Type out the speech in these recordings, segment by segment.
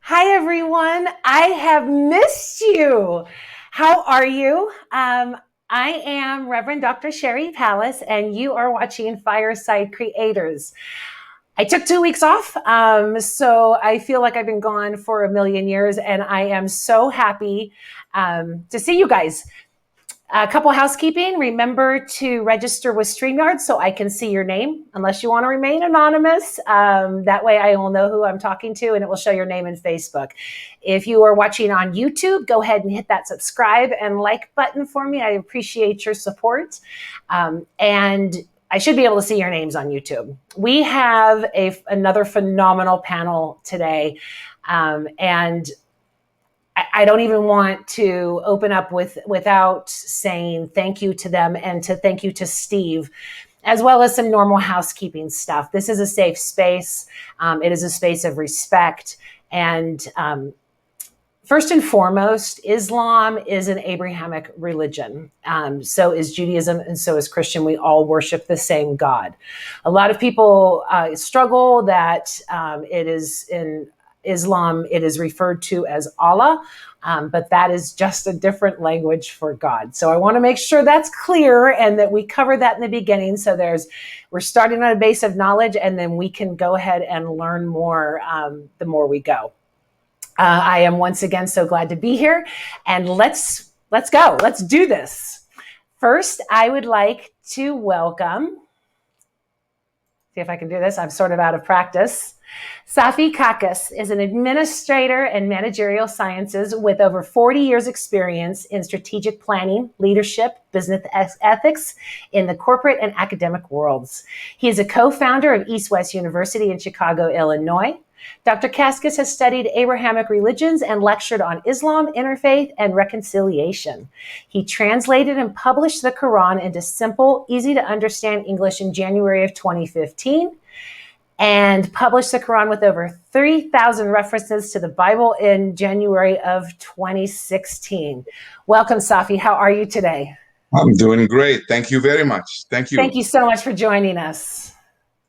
Hi, everyone. I have missed you. How are you? I am Reverend Dr. Sherry Palace, and you are watching Fireside Creators. I took 2 weeks off, so I feel like I've been gone for a million years, and I am so happy to see you guys. A couple housekeeping. Remember to register with StreamYard so I can see your name, unless you want to remain anonymous. That way I will know who I'm talking to and it will show your name in Facebook. If you are watching on YouTube, go ahead and hit that subscribe and like button for me. I appreciate your support. And I should be able to see your names on YouTube. We have another phenomenal panel today. And I don't even want to open up without saying thank you to them and to thank you to Steve, as well as some normal housekeeping stuff. This is a safe space. It is a space of respect. And first and foremost, Islam is an Abrahamic religion. So is Judaism and so is Christian. We all worship the same God. A lot of people struggle that it is in Islam, it is referred to as Allah, but that is just a different language for God. So I want to make sure that's clear and that we cover that in the beginning. So we're starting on a base of knowledge, and then we can go ahead and learn more the more we go. I am once again so glad to be here, and let's go. Let's do this. First, I would like to welcome. See if I can do this. I'm sort of out of practice. Safi Kakas is an administrator in managerial sciences with over 40 years experience in strategic planning, leadership, business ethics in the corporate and academic worlds. He is a co-founder of East West University in Chicago, Illinois. Dr. Kaskas has studied Abrahamic religions and lectured on Islam, interfaith, and reconciliation. He translated and published the Quran into simple, easy to understand English in January of 2015. And published the Quran with over 3,000 references to the Bible in January of 2016. Welcome, Safi. How are you today? I'm doing great. Thank you very much. Thank you. Thank you so much for joining us.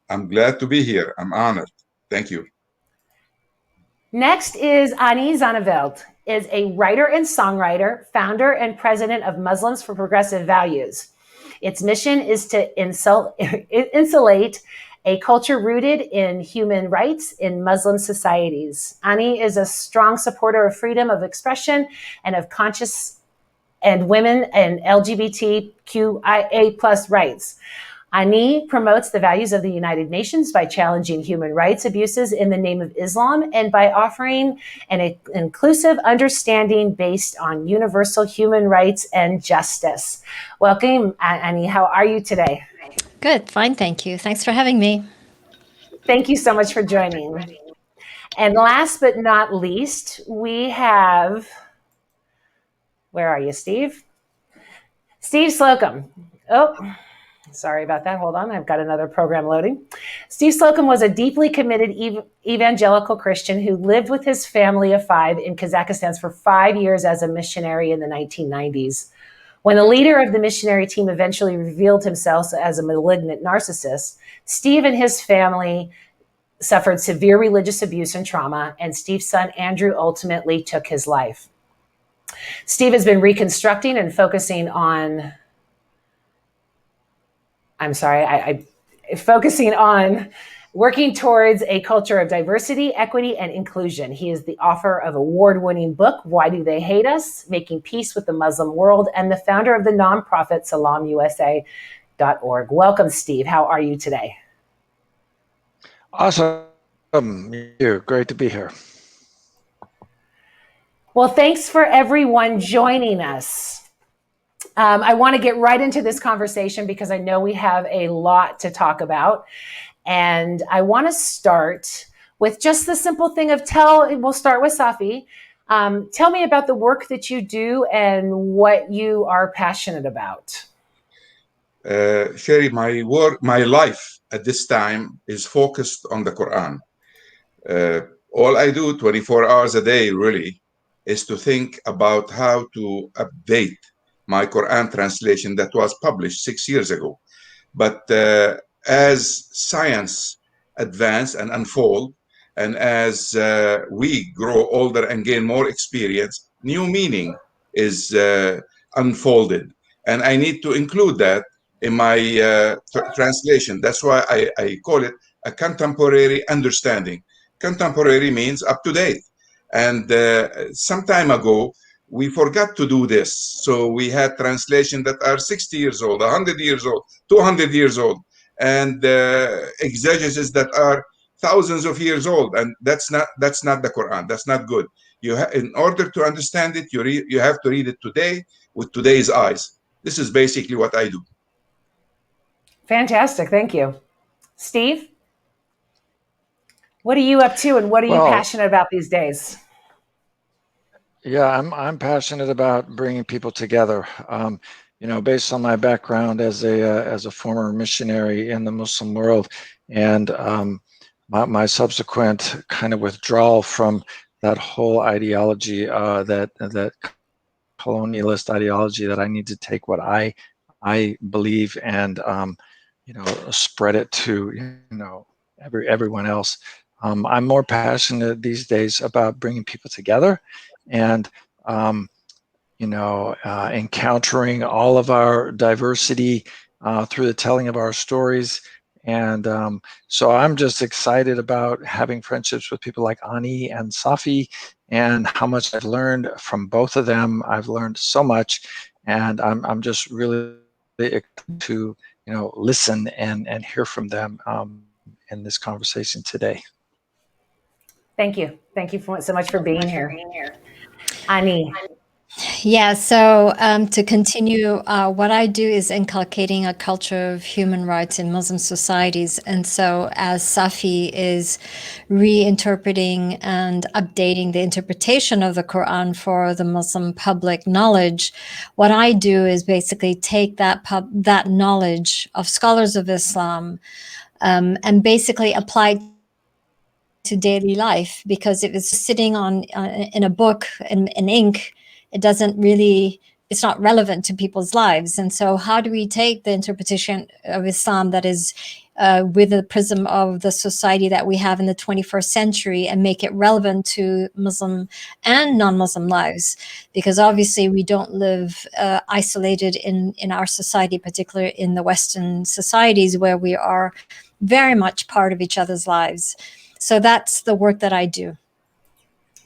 I'm glad to be here. I'm honored. Thank you. Next is Ani Zonneveld, is a writer and songwriter, founder and president of Muslims for Progressive Values. Its mission is to insulate a culture rooted in human rights in Muslim societies. Ani is a strong supporter of freedom of expression and of conscious and women and LGBTQIA plus rights. Ani promotes the values of the United Nations by challenging human rights abuses in the name of Islam and by offering an inclusive understanding based on universal human rights and justice. Welcome, Ani. How are you today? Good, fine, thank you. Thanks for having me. Thank you so much for joining. And last but not least, we have, where are you, Steve? Steve Slocum. Oh, sorry about that. Hold on. I've got another program loading. Steve Slocum was a deeply committed evangelical Christian who lived with his family of 5 in Kazakhstan for 5 years as a missionary in the 1990s. When the leader of the missionary team eventually revealed himself as a malignant narcissist, Steve and his family suffered severe religious abuse and trauma, and Steve's son, Andrew, ultimately took his life. Steve has been reconstructing and focusing on focusing on working towards a culture of diversity, equity, and inclusion. He is the author of award-winning book, Why Do They Hate Us? Making Peace with the Muslim World, and the founder of the nonprofit SalamUSA.org. Welcome, Steve. How are you today? Awesome. You're great to be here. Well, thanks for everyone joining us. I want to get right into this conversation because I know we have a lot to talk about. And I want to start with just the simple thing of we'll start with Safi. Tell me about the work that you do and what you are passionate about. Sherry, my life at this time is focused on the Quran. All I do 24 hours a day really is to think about how to update my Quran translation that was published 6 years ago. But as science advance and unfold, And as we grow older and gain more experience, new meaning is unfolded. And I need to include that in my translation. That's why I call it a contemporary understanding. Contemporary means up to date. And some time ago, we forgot to do this. So we had translation that are 60 years old, 100 years old, 200 years old, and exegesis that are thousands of years old. And that's not the Quran. That's not good. In order to understand it, you have to read it today with today's eyes. This is basically what I do. Fantastic. Thank you. Steve, what are you up to and what are you Well, passionate about these days? yeah, I'm passionate about bringing people together. You know, based on my background as a former missionary in the Muslim world, and my subsequent kind of withdrawal from that whole ideology, that colonialist ideology, that I need to take what I believe and you know, spread it to, you know, everyone else. I'm more passionate these days about bringing people together, and you know, encountering all of our diversity through the telling of our stories. And so I'm just excited about having friendships with people like Ani and Safi, and how much I've learned from both of them. I've learned so much, and I'm just really excited to, you know, listen and hear from them in this conversation today. Thank you. Thank you so much for being here. Ani. Yeah, so to continue, what I do is inculcating a culture of human rights in Muslim societies. And so as Safi is reinterpreting and updating the interpretation of the Quran for the Muslim public knowledge, what I do is basically take that knowledge of scholars of Islam and basically apply it to daily life, because if it's sitting on in a book in ink, it doesn't really, it's not relevant to people's lives. And so how do we take the interpretation of Islam that is with the prism of the society that we have in the 21st century and make it relevant to Muslim and non-Muslim lives? Because obviously we don't live isolated in our society, particularly in the Western societies where we are very much part of each other's lives. So that's the work that I do.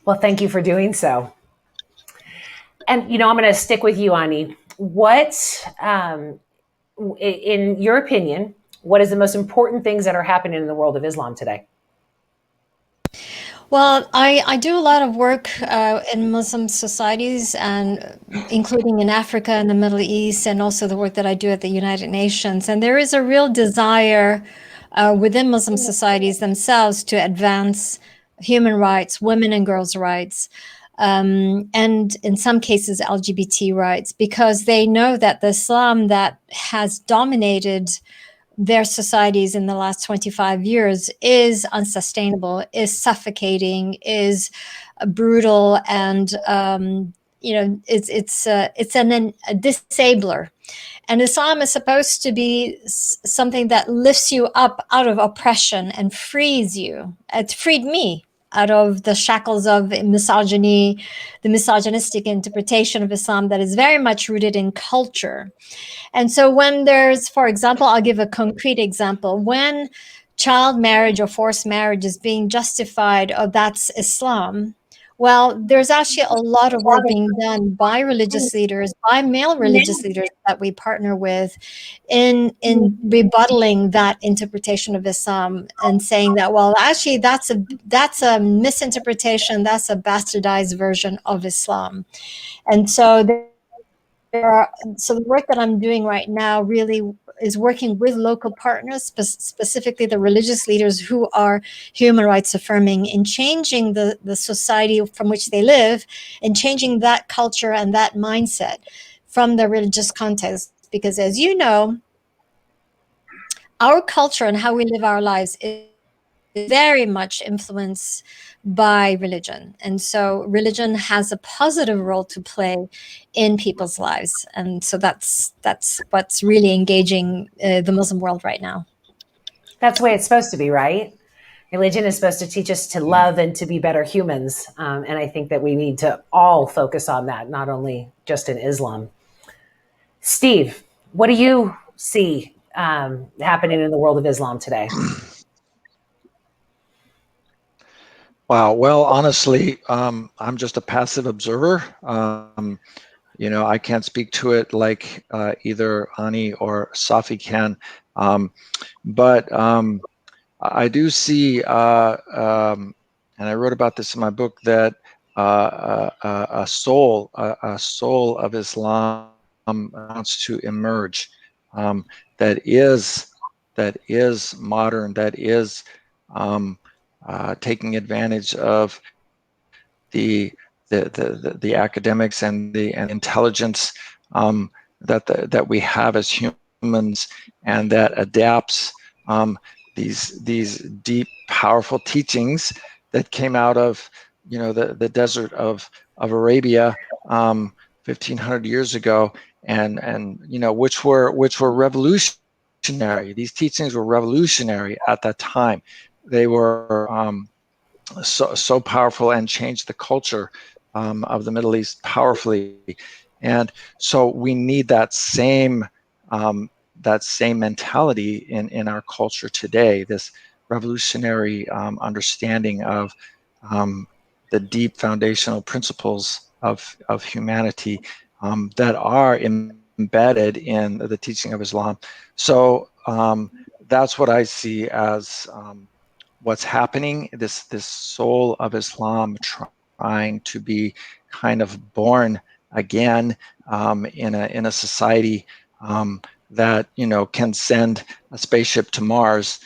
Well, thank you for doing so. And, you know, I'm going to stick with you, Ani. What, in your opinion, what is the most important things that are happening in the world of Islam today? Well, I do a lot of work in Muslim societies, and including in Africa and the Middle East, and also the work that I do at the United Nations. And there is a real desire within Muslim societies themselves to advance human rights, women and girls' rights, and in some cases LGBT rights, because they know that the Islam that has dominated their societies in the last 25 years is unsustainable, is suffocating, is brutal, and you know, it's a disabler. And Islam is supposed to be something that lifts you up out of oppression and frees you. It freed me out of the shackles of misogyny, the misogynistic interpretation of Islam that is very much rooted in culture. And so when there's, for example, I'll give a concrete example. When child marriage or forced marriage is being justified, oh, that's Islam. Well, there's actually a lot of work being done by religious leaders, by male religious leaders that we partner with in rebuttaling that interpretation of Islam and saying that, well, actually that's a misinterpretation, that's a bastardized version of Islam. And so so the work that I'm doing right now really is working with local partners, specifically the religious leaders who are human rights affirming, in changing the society from which they live, and changing that culture and that mindset from the religious context. Because as you know, our culture and how we live our lives is very much influenced by religion. And so religion has a positive role to play in people's lives. And so that's what's really engaging the Muslim world right now. That's the way it's supposed to be, right? Religion is supposed to teach us to love and to be better humans. And I think that we need to all focus on that, not only just in Islam. Steve, what do you see happening in the world of Islam today? Wow. Well, honestly, I'm just a passive observer. You know, I can't speak to it like either Ani or Safi can. But I do see, and I wrote about this in my book, that a soul of Islam wants to emerge, that is modern, that is taking advantage of the academics and the intelligence that we have as humans, and that adapts these deep, powerful teachings that came out of, you know, the desert of Arabia 1,500 years ago, and you know, which were revolutionary. These teachings were revolutionary at that time. They were so powerful and changed the culture of the Middle East powerfully. And so we need that same mentality in our culture today, this revolutionary understanding of the deep foundational principles of humanity that are embedded in the teaching of Islam. So that's what I see as what's happening, this soul of Islam trying to be kind of born again in a society that, you know, can send a spaceship to Mars.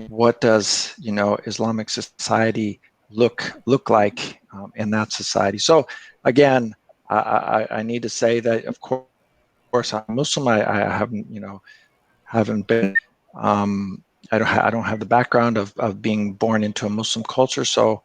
What does, you know, Islamic society look like in that society? So again, I need to say that, of course, I'm Muslim. I haven't been. I don't have the background of being born into a Muslim culture, so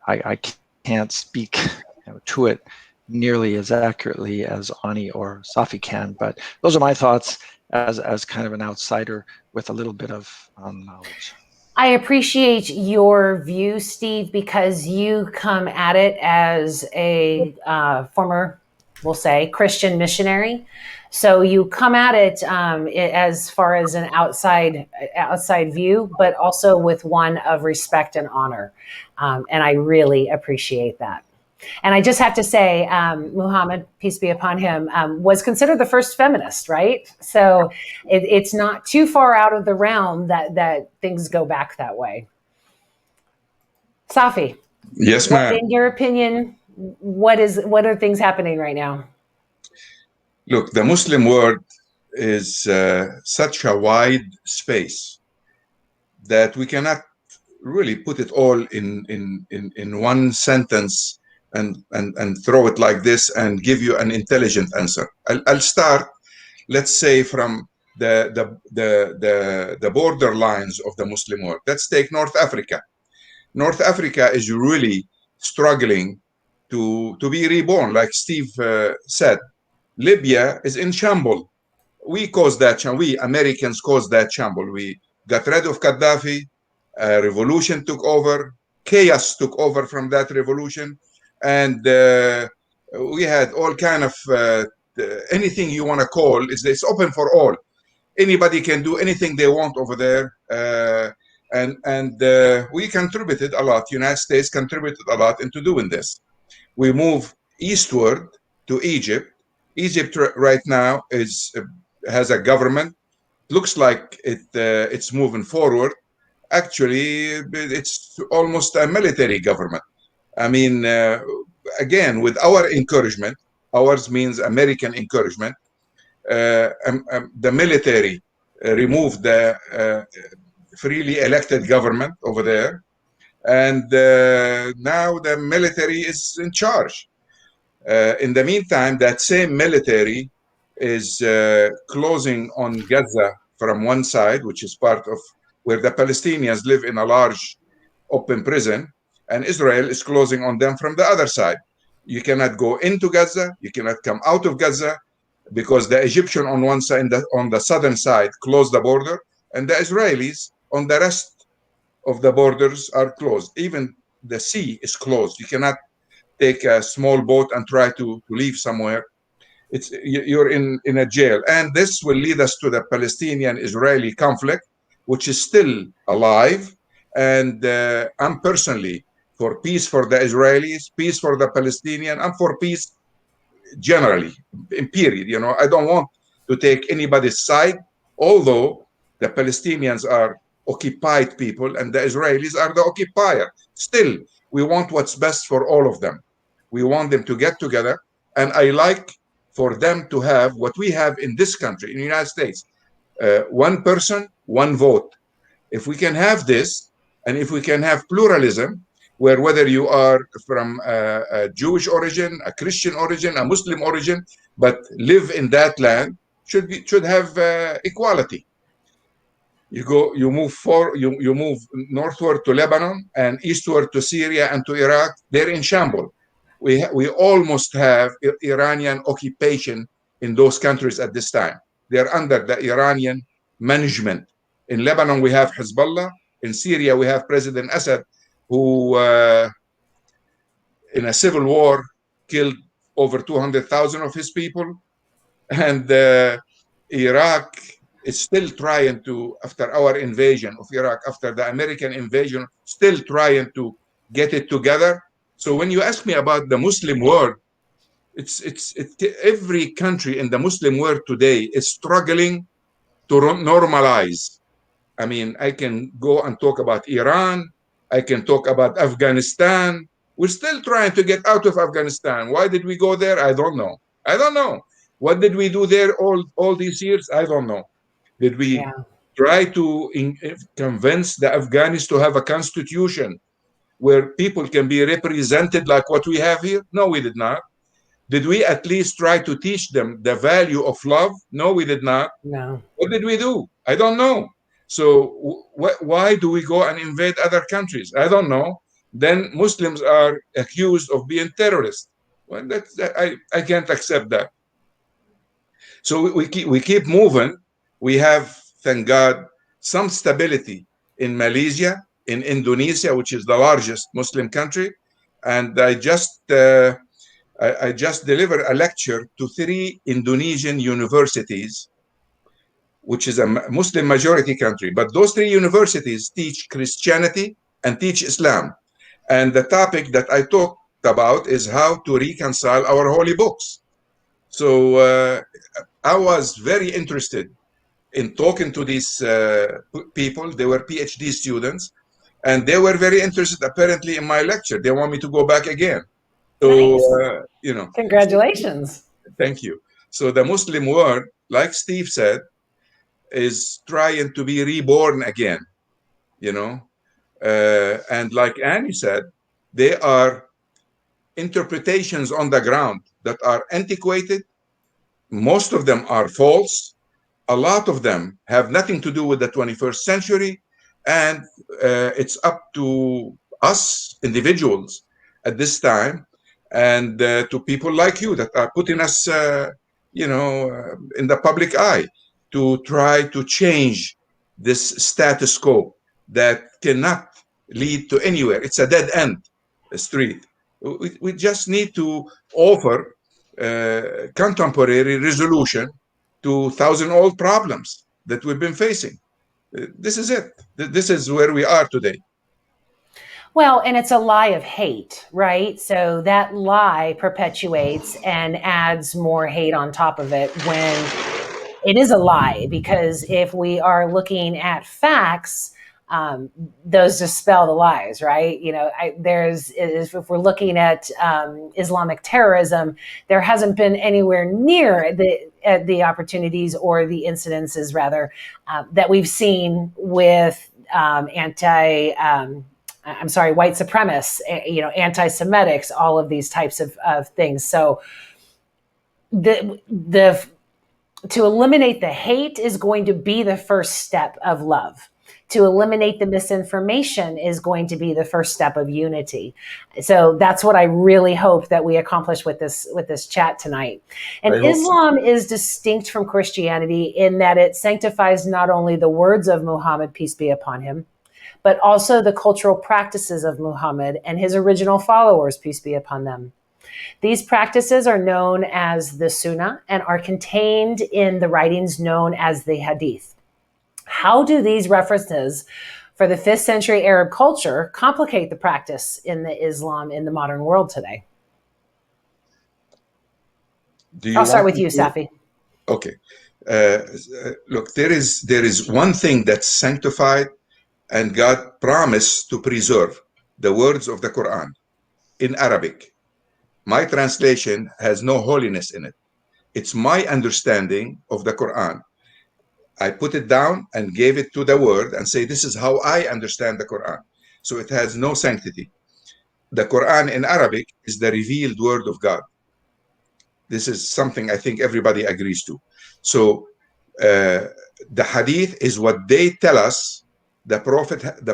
I can't speak, you know, to it nearly as accurately as Ani or Safi can. But those are my thoughts as kind of an outsider with a little bit of knowledge. I appreciate your view, Steve, because you come at it as a former, we'll say, Christian missionary. So you come at it as far as an outside view, but also with one of respect and honor. And I really appreciate that. And I just have to say, Muhammad, peace be upon him, was considered the first feminist, right? So it's not too far out of the realm that things go back that way. Safi. Yes, ma'am. In your opinion, what are things happening right now? Look, the Muslim world is such a wide space that we cannot really put it all in one sentence and throw it like this and give you an intelligent answer. I'll start, let's say, from the border lines of the Muslim world. Let's take North Africa. North Africa is really struggling to be reborn, like Steve said. Libya is in shambles. We caused that. We Americans caused that shamble. We got rid of Gaddafi. Revolution took over. Chaos took over from that revolution, and we had all kind of anything you want to call. It's open for all. Anybody can do anything they want over there, and we contributed a lot. United States contributed a lot into doing this. We move eastward to Egypt. Egypt right now has a government. Looks like it's moving forward. Actually, it's almost a military government. I mean, again, with our encouragement, ours means American encouragement, the military removed the freely elected government over there, and now the military is in charge. In the meantime, that same military is closing on Gaza from one side, which is part of where the Palestinians live in a large open prison, and Israel is closing on them from the other side. You cannot go into Gaza, you cannot come out of Gaza, because the Egyptian on one side, on the southern side, closed the border, and the Israelis on the rest of the borders are closed. Even the sea is closed. You cannot take a small boat and try to leave somewhere. You're in a jail. And this will lead us to the Palestinian-Israeli conflict, which is still alive. And I'm personally for peace for the Israelis, peace for the Palestinian, and for peace generally, in period. I don't want to take anybody's side, although the Palestinians are occupied people and the Israelis are the occupier. Still, we want what's best for all of them. We want them to get together, and I like for them to have what we have in this country, in the United States, one person, one vote. If we can have this, and if we can have pluralism, where whether you are from a Jewish origin, a Christian origin, a Muslim origin, but live in that land, should have equality. You move northward to Lebanon and eastward to Syria and to Iraq. They're in shambles. We almost have Iranian occupation in those countries at this time. They're under the Iranian management. In Lebanon, we have Hezbollah. In Syria, we have President Assad, who in a civil war killed over 200,000 of his people. And Iraq is still trying to, after our invasion of Iraq, after the American invasion, still trying to get it together. So when you ask me about the Muslim world, every country in the Muslim world today is struggling to normalize. I mean, I can go and talk about Iran. I can talk about Afghanistan. We're still trying to get out of Afghanistan. Why did we go there? I don't know. What did we do there all these years? I don't know. Did we try to convince the Afghans to have a constitution where people can be represented like what we have here? No, we did not. Did we at least try to teach them the value of love? No, we did not. No. What did we do? I don't know. So why do we go and invade other countries? I don't know. Then Muslims are accused of being terrorists. Well, I can't accept that. So we keep moving. We have, thank God, some stability in Malaysia, in Indonesia, which is the largest Muslim country. And I just delivered a lecture to 3 Indonesian universities, which is a Muslim majority country. But those 3 universities teach Christianity and teach Islam. And the topic that I talked about is how to reconcile our holy books. So I was very interested in talking to these people. They were PhD students, and they were very interested apparently in my lecture. They want me to go back again. So, nice. Congratulations. Thank you. So the Muslim world, like Steve said, is trying to be reborn again, and like Annie said, there are interpretations on the ground that are antiquated. Most of them are false. A lot of them have nothing to do with the 21st century. And it's up to us individuals at this time and to people like you that are putting us, in the public eye to try to change this status quo that cannot lead to anywhere. It's a dead end street. We just need to offer contemporary resolution to thousand-old problems that we've been facing. This is it. This is where we are today. Well, and it's a lie of hate, right? So that lie perpetuates and adds more hate on top of it when it is a lie, because if we are looking at facts, those dispel the lies, right? If we're looking at Islamic terrorism, there hasn't been anywhere near the opportunities or the incidences, rather, that we've seen with white supremacists, anti-Semitics, all of these types of things. So to eliminate the hate is going to be the first step of love. To eliminate the misinformation is going to be the first step of unity. So that's what I really hope that we accomplish with this chat tonight. And Islam is distinct from Christianity in that it sanctifies not only the words of Muhammad, peace be upon him, but also the cultural practices of Muhammad and his original followers, peace be upon them. These practices are known as the Sunnah and are contained in the writings known as the Hadith. How do these references for the 5th century Arab culture complicate the practice in the Islam in the modern world today? I'll start with you, Safi. Okay. Look, there is one thing that's sanctified and God promised to preserve, the words of the Quran in Arabic. My translation has no holiness in it. It's my understanding of the Quran. I put it down and gave it to the word and say, this is how I understand the Quran. So it has no sanctity. The Quran in Arabic is the revealed word of God. This is something I think everybody agrees to. So the hadith is what they tell us the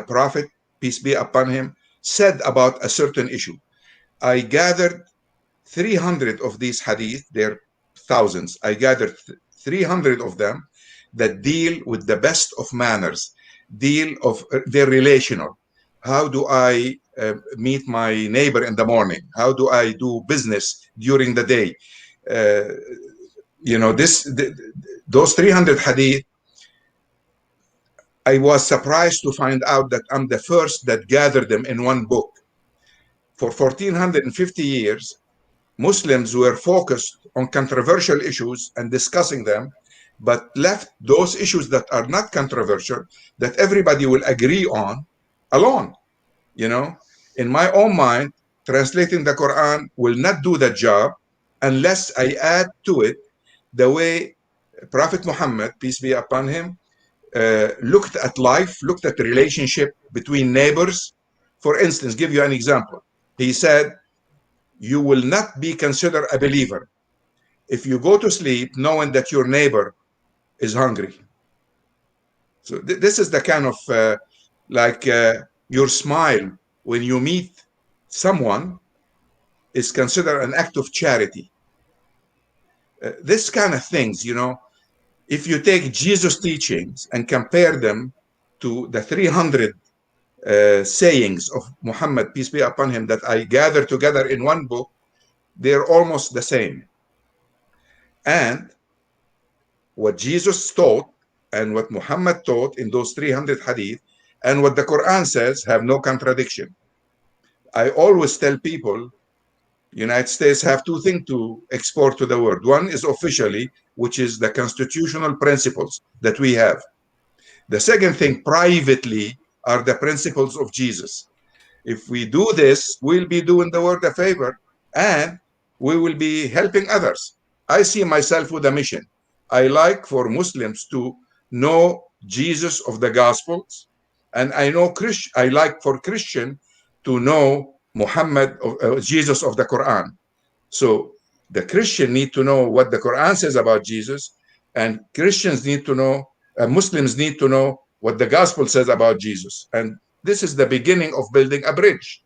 prophet, peace be upon him, said about a certain issue. I gathered 300 of these hadith, there are thousands. I gathered 300 of them that deal with the best of manners, deal of their relational. How do I meet my neighbor in the morning? How do I do business during the day? Those 300 hadith, I was surprised to find out that I'm the first that gathered them in one book. For 1450 years, Muslims were focused on controversial issues and discussing them, but left those issues that are not controversial, that everybody will agree on, alone. In my own mind, translating the Quran will not do the job unless I add to it the way Prophet Muhammad, peace be upon him, looked at life, looked at the relationship between neighbors. For instance, give you an example. He said, you will not be considered a believer if you go to sleep knowing that your neighbor is hungry. So this is the kind of your smile when you meet someone is considered an act of charity. This kind of things, if you take Jesus' teachings and compare them to the 300 sayings of Muhammad, peace be upon him, that I gathered together in one book, they're almost the same. And what Jesus taught and what Muhammad taught in those 300 hadith and what the Quran says have no contradiction. I always tell people, United States have two things to export to the world. One is officially, which is the constitutional principles that we have. The second thing, privately, are the principles of Jesus. If we do this, we'll be doing the world a favor and we will be helping others. I see myself with a mission. I like for Muslims to know Jesus of the Gospels, and I like for Christian to know Muhammad, Jesus of the Quran. So the Christian need to know what the Quran says about Jesus, and Christians need to know, Muslims need to know what the Gospel says about Jesus. And this is the beginning of building a bridge.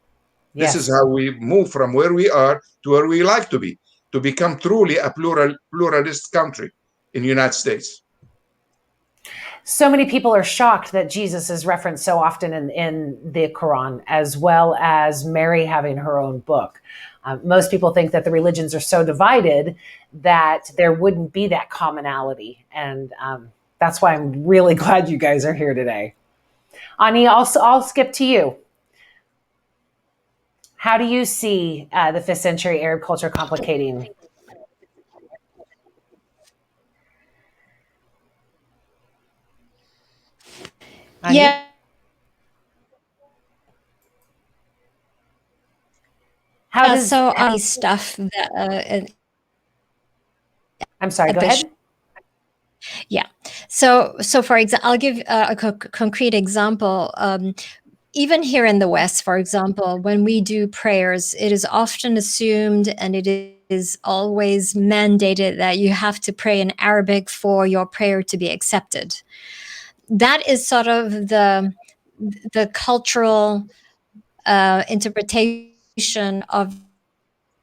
Yes. This is how we move from where we are to where we like to be, to become truly a pluralist country in the United States. So many people are shocked that Jesus is referenced so often in the Quran, as well as Mary having her own book. Most people think that the religions are so divided that there wouldn't be that commonality. And that's why I'm really glad you guys are here today. Ani, I'll skip to you. How do you see the 5th century Arab culture complicating? Ani? Yeah. How does stuff that I'm sorry, go ahead. Yeah. So for example, I'll give a concrete example. Even here in the West, for example, when we do prayers, it is often assumed and it is always mandated that you have to pray in Arabic for your prayer to be accepted. That is sort of the cultural interpretation of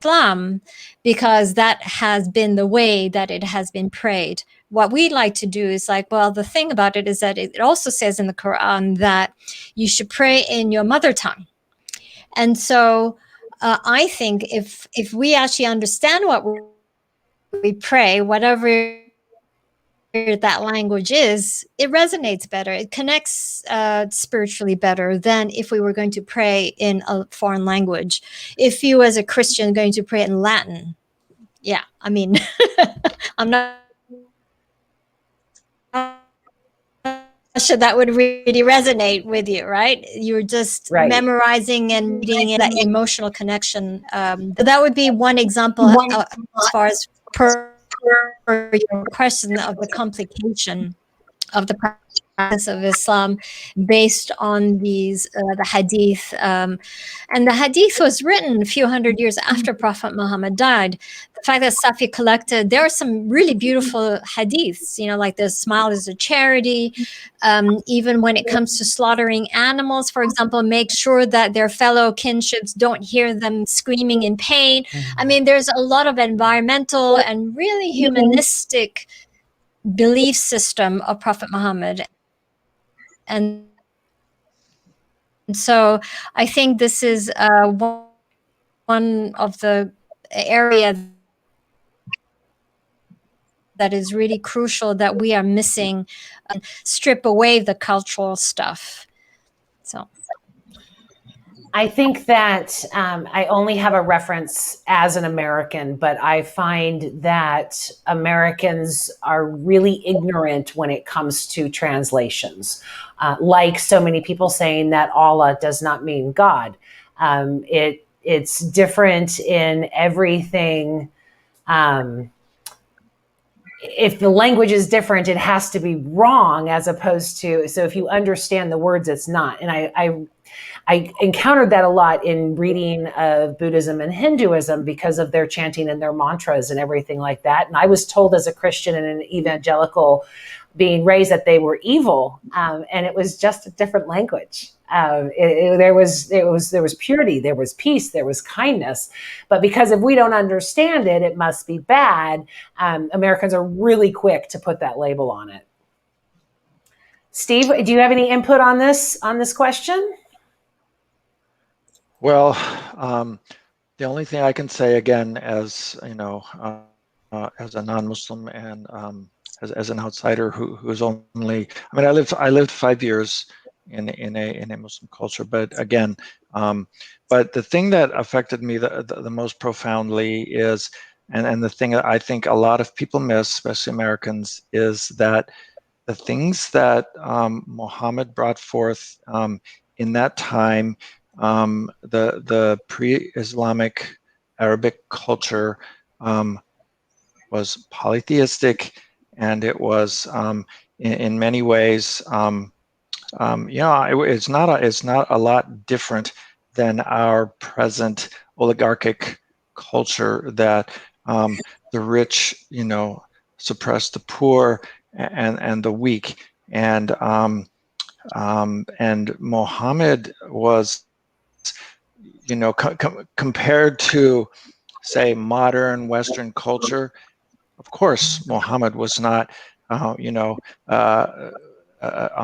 Islam, because that has been the way that it has been prayed. what we like to do is like, well, the thing about it is that it also says in the Quran that you should pray in your mother tongue. And so I think if we actually understand what we pray, whatever that language is, it resonates better. It connects spiritually better than if we were going to pray in a foreign language. If you, as a Christian, are going to pray in Latin, yeah, I mean, I'm not sure that would really resonate with you, right? You're just Right. memorizing and reading that emotional connection. That would be one example as far as per your question of the complication of the practice of Islam based on these the hadith, and the hadith was written a few hundred years after Prophet Muhammad died. The fact that Safi collected, there are some really beautiful hadiths, you know, like the smile is a charity. Even when it comes to slaughtering animals, for example, make sure that their fellow kinships don't hear them screaming in pain. I mean, there's a lot of environmental and really humanistic belief system of Prophet Muhammad. And so I think this is one of the areas that is really crucial that we are missing, strip away the cultural stuff. So I think that I only have a reference as an American, but I find that Americans are really ignorant when it comes to translations. Like so many people saying that Allah does not mean God. It's different in everything. If the language is different, it has to be wrong as opposed to, so if you understand the words, it's not. And I encountered that a lot in reading of Buddhism and Hinduism because of their chanting and their mantras and everything like that. And I was told as a Christian and an evangelical being raised that they were evil, and it was just a different language. There was purity, there was peace, there was kindness. But because if we don't understand it, it must be bad. Americans are really quick to put that label on it. Steve, do you have any input on this question? Well, the only thing I can say, again, as you know, as a non-Muslim and as an outsider who is only, I mean, I lived 5 years in a Muslim culture, but again, but the thing that affected me the most profoundly is, and the thing that I think a lot of people miss, especially Americans, is that the things that Muhammad brought forth in that time, the pre-Islamic Arabic culture was polytheistic, and it was in many ways, it's not a lot different than our present oligarchic culture that the rich, suppress the poor and the weak, and Muhammad was, compared to, say, modern Western culture. Of course, Muhammad was not, on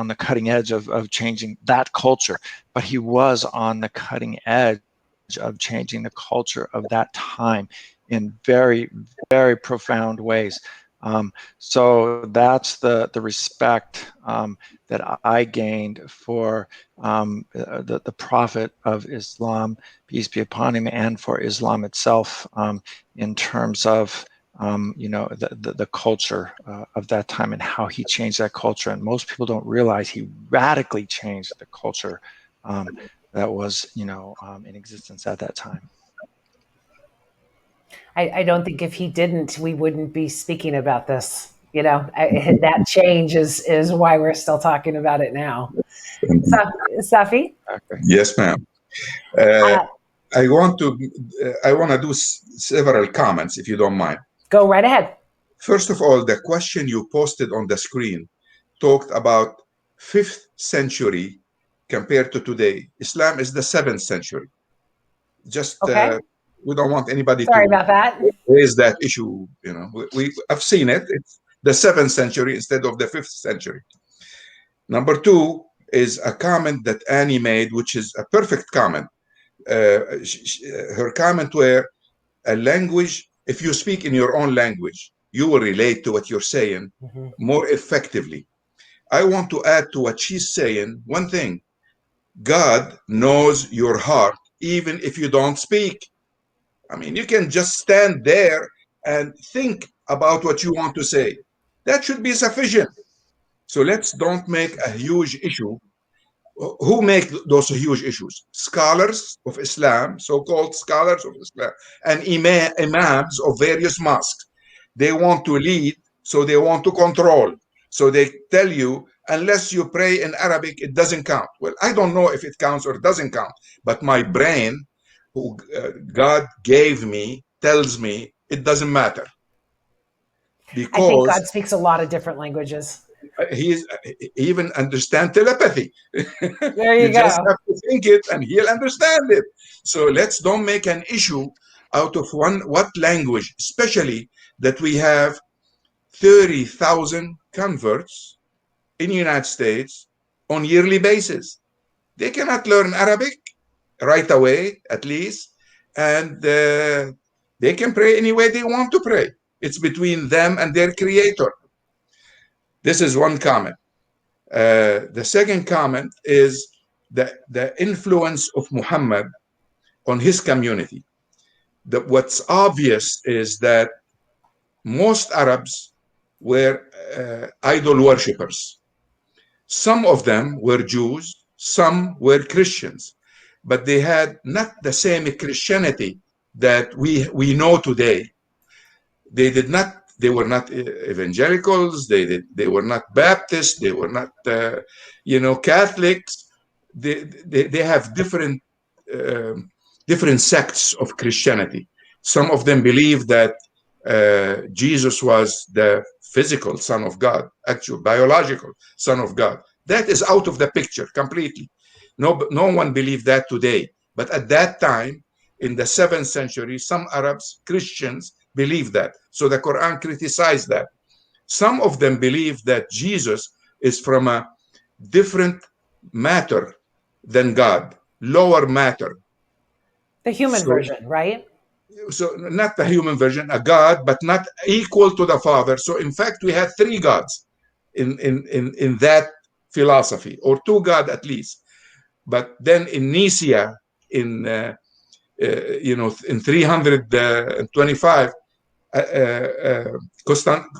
the cutting edge of changing that culture, but he was on the cutting edge of changing the culture of that time in very, very profound ways. So that's the respect that I gained for the Prophet of Islam, peace be upon him, and for Islam itself, in terms of the culture of that time and how he changed that culture. And most people don't realize he radically changed the culture that was in existence at that time. I don't think if he didn't, we wouldn't be speaking about this. That change is why we're still talking about it now. Safi? Yes, ma'am. I want to do several comments, if you don't mind. Go right ahead. First of all, the question you posted on the screen talked about 5th century compared to today. Islam is the 7th century. Just okay. We don't want anybody Sorry about that. raise that issue. I've seen it. the 7th century instead of the 5th century. Number two is a comment that Annie made, which is a perfect comment. Her comment were, a language, if you speak in your own language, you will relate to what you're saying more effectively. I want to add to what she's saying one thing. God knows your heart, even if you don't speak. I mean, you can just stand there and think about what you want to say. That should be sufficient. So let's don't make a huge issue. Who make those huge issues? Scholars of Islam, so-called scholars of Islam, and imams of various mosques. They want to lead, so they want to control. So they tell you, unless you pray in Arabic, it doesn't count. Well, I don't know if it counts or it doesn't count, but my brain, who God gave me, tells me it doesn't matter. Because I think God speaks a lot of different languages. He even understands telepathy. There you go. Just have to think it and he'll understand it. So let's don't make an issue out of what language, especially that we have 30,000 converts in the United States on yearly basis. They cannot learn Arabic right away, at least, and they can pray any way they want to pray. It's between them and their creator. This is one comment. The second comment is the influence of Muhammad on his community. What's obvious is that most Arabs were idol worshippers. Some of them were Jews, some were Christians, but they had not the same Christianity that we know today. They were not evangelicals. They were not Baptists. They were not, Catholics. They have different sects of Christianity. Some of them believe that Jesus was the physical Son of God, actual biological Son of God. That is out of the picture completely. No one believed that today. But at that time, in the 7th century, some Arabs, Christians, believe that. So the Quran criticized that. Some of them believe that Jesus is from a different matter than God, lower matter. The human version, right? So not the human version, a God, but not equal to the Father. So in fact, we had 3 gods in that philosophy, or 2 gods at least. But then in Nicaea, in 325,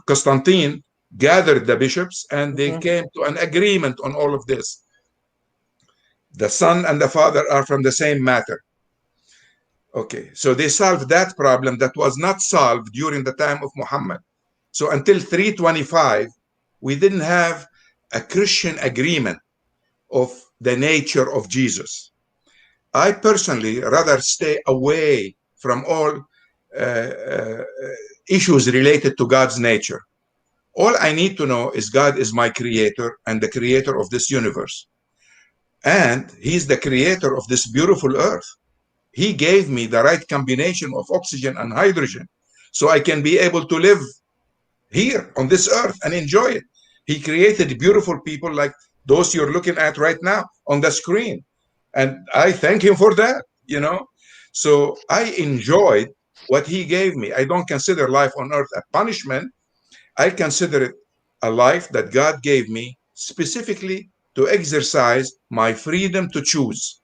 Constantine gathered the bishops and they came to an agreement on all of this. The Son and the Father are from the same matter. Okay, so they solved that problem that was not solved during the time of Muhammad. So until 325, we didn't have a Christian agreement of the nature of Jesus. I personally rather stay away from all issues related to God's nature. All I need to know is God is my creator and the creator of this universe. And he's the creator of this beautiful earth. He gave me the right combination of oxygen and hydrogen so I can be able to live here on this earth and enjoy it. He created beautiful people like those you're looking at right now on the screen. And I thank him for that, So I enjoyed what he gave me. I don't consider life on earth a punishment. I consider it a life that God gave me specifically to exercise my freedom to choose.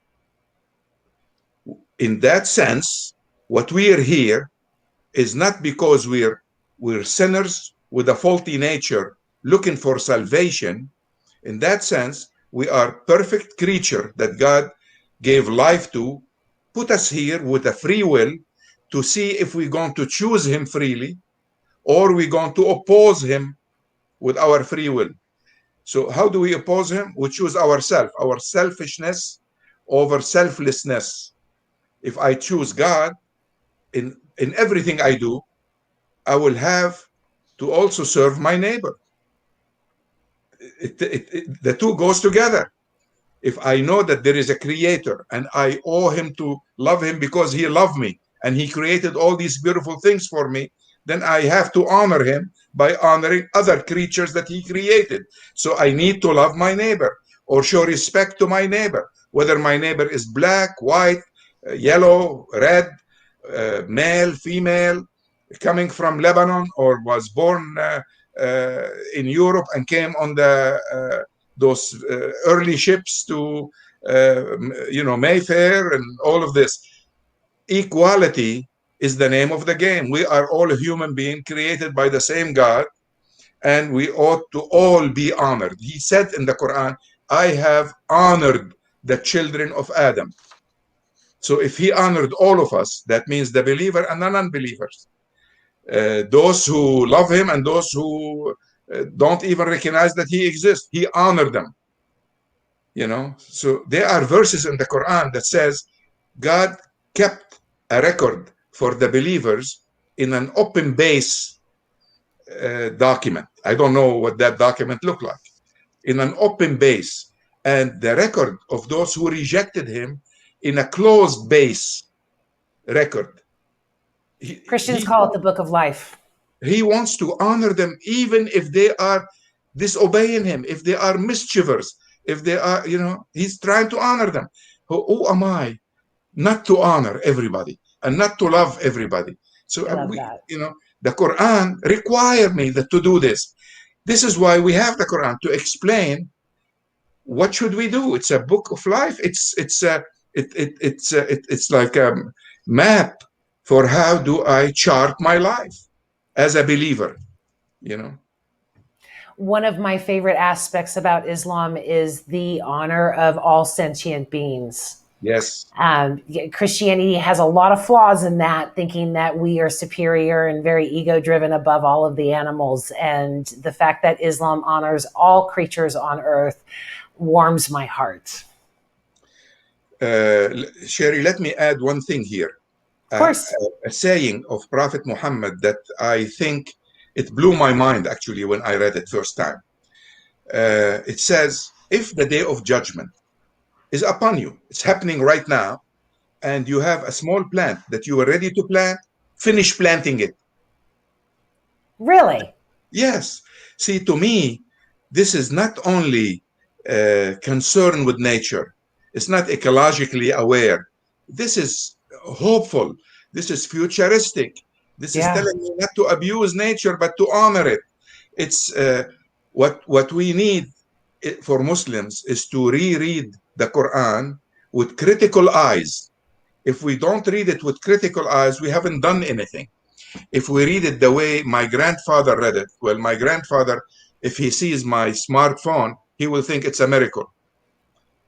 In that sense, what we are here is not because we're sinners with a faulty nature looking for salvation. In that sense, we are perfect creature that God gave life to, put us here with a free will to see if we're going to choose him freely or we're going to oppose him with our free will. So how do we oppose him? We choose ourselves, our selfishness over selflessness. If I choose God in everything I do, I will have to also serve my neighbor. The two goes together. If I know that there is a creator and I owe him to love him because he loved me and he created all these beautiful things for me, then I have to honor him by honoring other creatures that he created. So I need to love my neighbor or show respect to my neighbor, whether my neighbor is black, white, yellow, red, male, female, coming from Lebanon, or was born in Europe and came on those early ships to Mayfair and all of this. Equality is the name of the game. We are all human beings created by the same God, and we ought to all be honored. He said in the Quran, I have honored the children of Adam. So if he honored all of us, that means the believer and the non-believers. Those who love him and those who don't even recognize that he exists, he honored them. So there are verses in the Quran that says God kept a record for the believers in an open base document. I don't know what that document looked like. In an open base, and the record of those who rejected him in a closed base record. Christians call it the book of life. He wants to honor them even if they are disobeying him, if they are mischievers, if they are, he's trying to honor them. Who am I not to honor everybody and not to love everybody? So the Quran requires me to do this. This is why we have the Quran, to explain what should we do. It's a book of life. It's like a map for how do I chart my life as a believer, One of my favorite aspects about Islam is the honor of all sentient beings. Yes. Christianity has a lot of flaws in that, thinking that we are superior and very ego-driven above all of the animals. And the fact that Islam honors all creatures on earth warms my heart. Sherry, let me add one thing here. Of course. A saying of Prophet Muhammad that I think it blew my mind actually when I read it first time. It says, if the day of judgment is upon you, it's happening right now, and you have a small plant that you are ready to plant, finish planting it. Really? Yes. See, to me, this is not only concerned with nature. It's not ecologically aware. This is hopeful. This is futuristic. This is telling you not to abuse nature, but to honor it. It's what we need for Muslims is to reread the Quran with critical eyes. If we don't read it with critical eyes, we haven't done anything. If we read it the way my grandfather read it, well, my grandfather, if he sees my smartphone, he will think it's a miracle.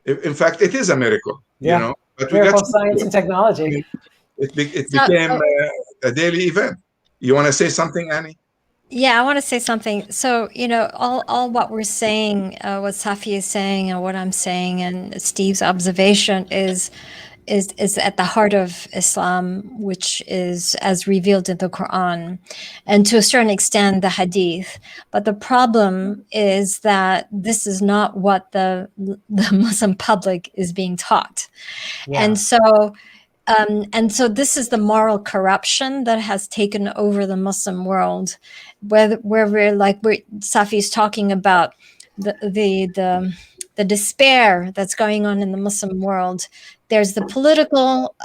In fact, it is a miracle, But miracle science and technology. It became a daily event. You want to say something, Annie? Yeah, I want to say something. So, all what we're saying, what Safi is saying and what I'm saying and Steve's observation is at the heart of Islam, which is as revealed in the Quran, and to a certain extent the Hadith. But the problem is that this is not what the Muslim public is being taught. Yeah. And so this is the moral corruption that has taken over the Muslim world, where Safi's talking about the despair that's going on in the Muslim world. There's the political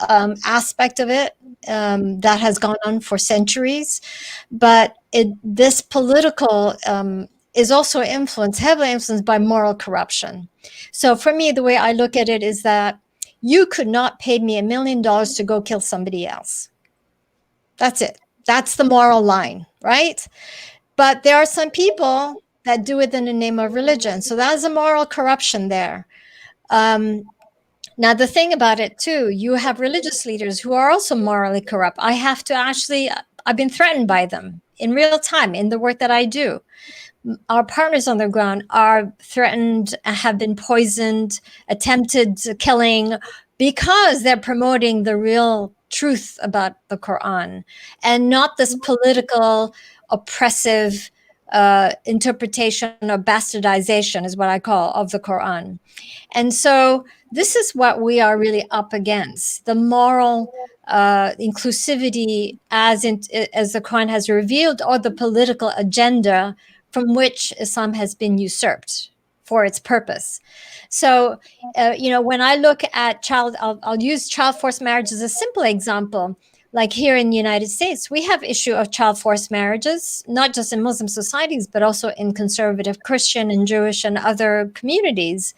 aspect of it that has gone on for centuries, but this political is also heavily influenced by moral corruption. So for me, the way I look at it is that you could not pay me $1 million to go kill somebody else. That's it. That's the moral line, right? But there are some people that do it in the name of religion. So that's a moral corruption there. Now, the thing about it, too, you have religious leaders who are also morally corrupt. I've been threatened by them in real time in the work that I do. Our partners on the ground are threatened, have been poisoned, attempted killing, because they're promoting the real truth about the Quran and not this political, oppressive interpretation or bastardization is what I call of the Quran. And so this is what we are really up against, the moral inclusivity as the Quran has revealed, or the political agenda from which Islam has been usurped for its purpose. So, when I look at I'll use child forced marriage as a simple example. Like here in the United States, we have issue of child forced marriages, not just in Muslim societies, but also in conservative Christian and Jewish and other communities.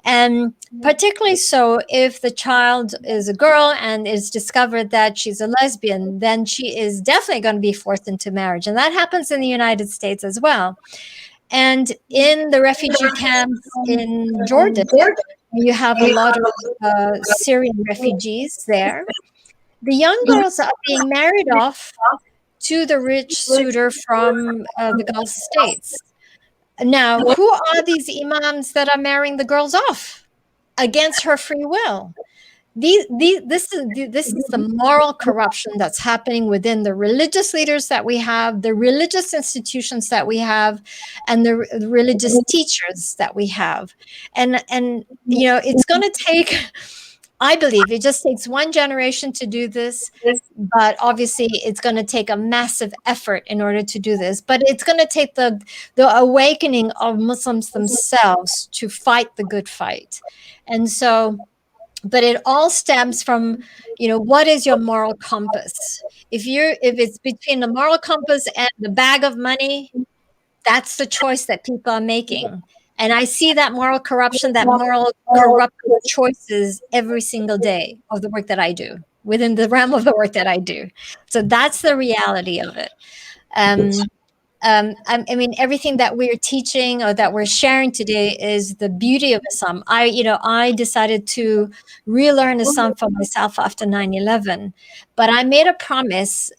And particularly so if the child is a girl and is discovered that she's a lesbian, then she is definitely going to be forced into marriage. And that happens in the United States as well. And in the refugee camps in Jordan, you have a lot of Syrian refugees there. The young girls are being married off to the rich suitor from the Gulf states. Now, who are these imams that are marrying the girls off against her free will? This is the moral corruption that's happening within the religious leaders that we have, the religious institutions that we have, and the religious teachers that we have. And it's going to take, I believe it just takes one generation to do this, but obviously it's going to take a massive effort in order to do this. But it's going to take the awakening of Muslims themselves to fight the good fight. And so, but it all stems from, what is your moral compass? If it's between the moral compass and the bag of money, that's the choice that people are making. And I see that moral corruption, that moral corrupted choices every single day of the work that I do, within the realm of the work that I do. So that's the reality of it. I mean, everything that we're teaching or that we're sharing today is the beauty of Islam. I decided to relearn Islam for myself after 9/11, but I made a promise,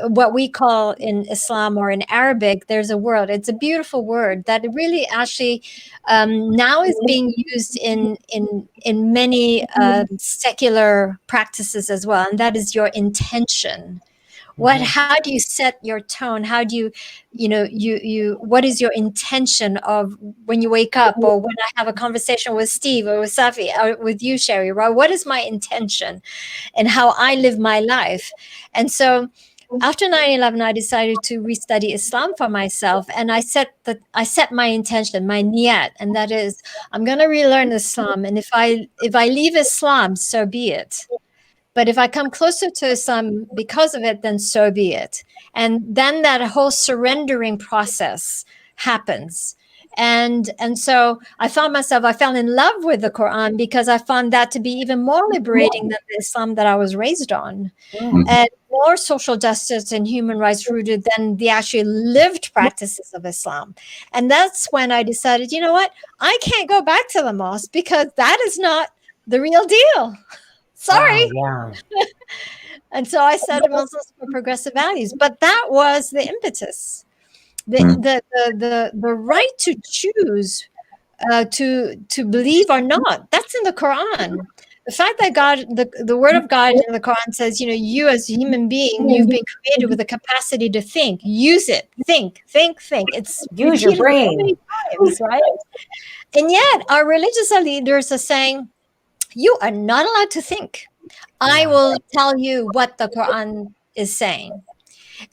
what we call in Islam or in Arabic, there's a word, it's a beautiful word that really actually now is being used in many secular practices as well, and that is your intention. How do you set your tone? How do you what is your intention of when you wake up, or when I have a conversation with Steve or with Safi or with you, Sherry, right? What is my intention and how I live my life? And so after 9/11, I decided to restudy Islam for myself, and I set my intention, my niyat, and that is, I'm going to relearn Islam, and if I leave Islam, so be it. But if I come closer to Islam because of it, then so be it. And then that whole surrendering process happens. And so I fell in love with the Quran because I found that to be even more liberating than the Islam that I was raised on. And more social justice and human rights rooted than the actually lived practices of Islam. And that's when I decided, you know what? I can't go back to the mosque because that is not the real deal. Sorry. Wow, And so I studied Muslims for progressive values, but that was the impetus, the right to choose to believe or not. That's in the Quran. The fact that God, the word of God in the Quran says, you as a human being, you've been created with the capacity to think. Use it. Think. It's use your brain. So many times, right? And yet our religious leaders are saying, you are not allowed to think. I will tell you what the Quran is saying.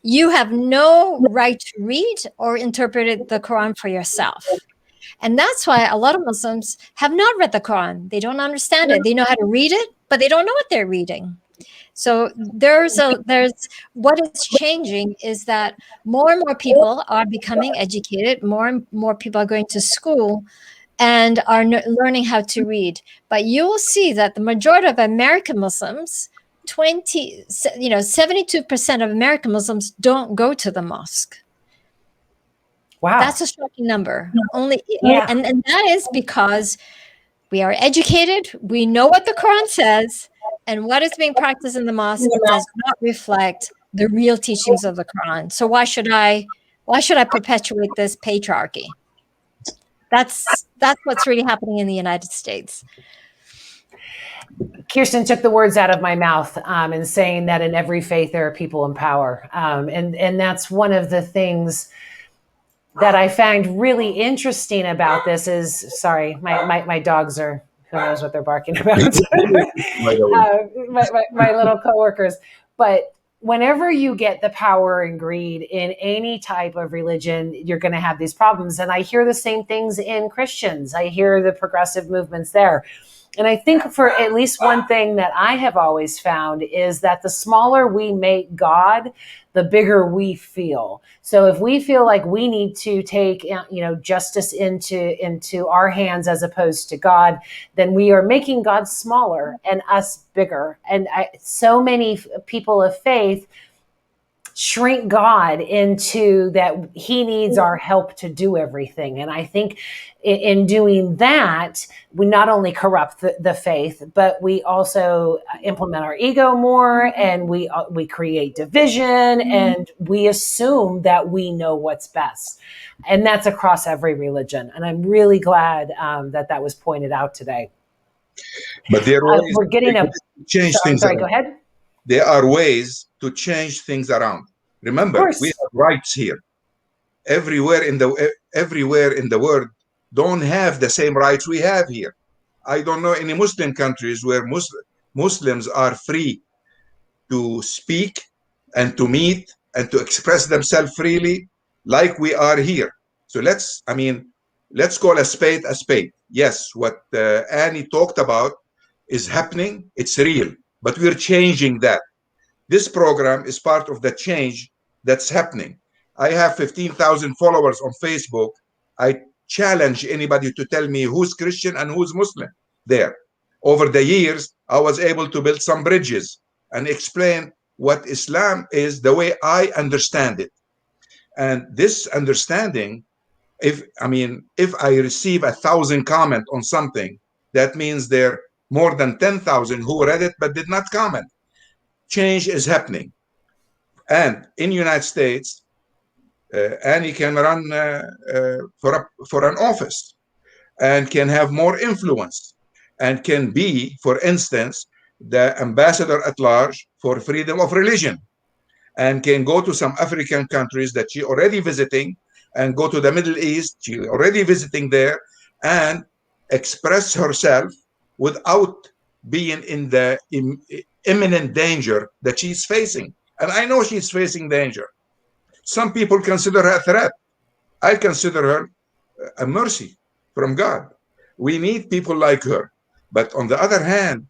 You have no right to read or interpret the Quran for yourself. And that's why a lot of Muslims have not read the Quran. They don't understand it. They know how to read it, but they don't know what they're reading. So there's what is changing is that more and more people are becoming educated. More and more people are going to school and are learning how to read. But you will see that the majority of American Muslims, 72% of American Muslims don't go to the mosque. Wow. That's a shocking number. And that is because we are educated, we know what the Quran says, and what is being practiced in the mosque does not reflect the real teachings of the Quran. So why should I perpetuate this patriarchy? That's what's really happening in the United States. Kirsten took the words out of my mouth in saying that in every faith there are people in power. And that's one of the things that I find really interesting about this is, sorry, my dogs are who knows what they're barking about? By the way. My little coworkers. But whenever you get the power and greed in any type of religion, you're going to have these problems. And I hear the same things in Christians. I hear the progressive movements there. And I think for at least one thing that I have always found is that the smaller we make God, the bigger we feel. So if we feel like we need to take, justice into our hands as opposed to God, then we are making God smaller and us bigger. And so many people of faith shrink God into that he needs our help to do everything. And I think in doing that, we not only corrupt the faith, but we also implement our ego more, and we create division, and we assume that we know what's best. And that's across every religion. And I'm really glad that was pointed out today. But there are ways we're getting a change things. Sorry, go ahead. There are ways to change things around. Remember, we have rights here. Everywhere in the world don't have the same rights we have here. I don't know any Muslim countries where Muslims are free to speak and to meet and to express themselves freely like we are here. So let's call a spade a spade. Yes, what Annie talked about is happening. It's real, but we're changing that. This program is part of the change that's happening. I have 15,000 followers on Facebook. I challenge anybody to tell me who's Christian and who's Muslim there. Over the years, I was able to build some bridges and explain what Islam is the way I understand it. And this understanding, if I receive 1,000 comments on something, that means there are more than 10,000 who read it but did not comment. Change is happening. And in the United States, Annie can run for an office and can have more influence and can be, for instance, the ambassador at large for freedom of religion, and can go to some African countries that she already visiting, and go to the Middle East, she already visiting there, and express herself without being in the imminent danger that she's facing. And I know she's facing danger. Some people consider her a threat. I consider her a mercy from God. We need people like her. But on the other hand,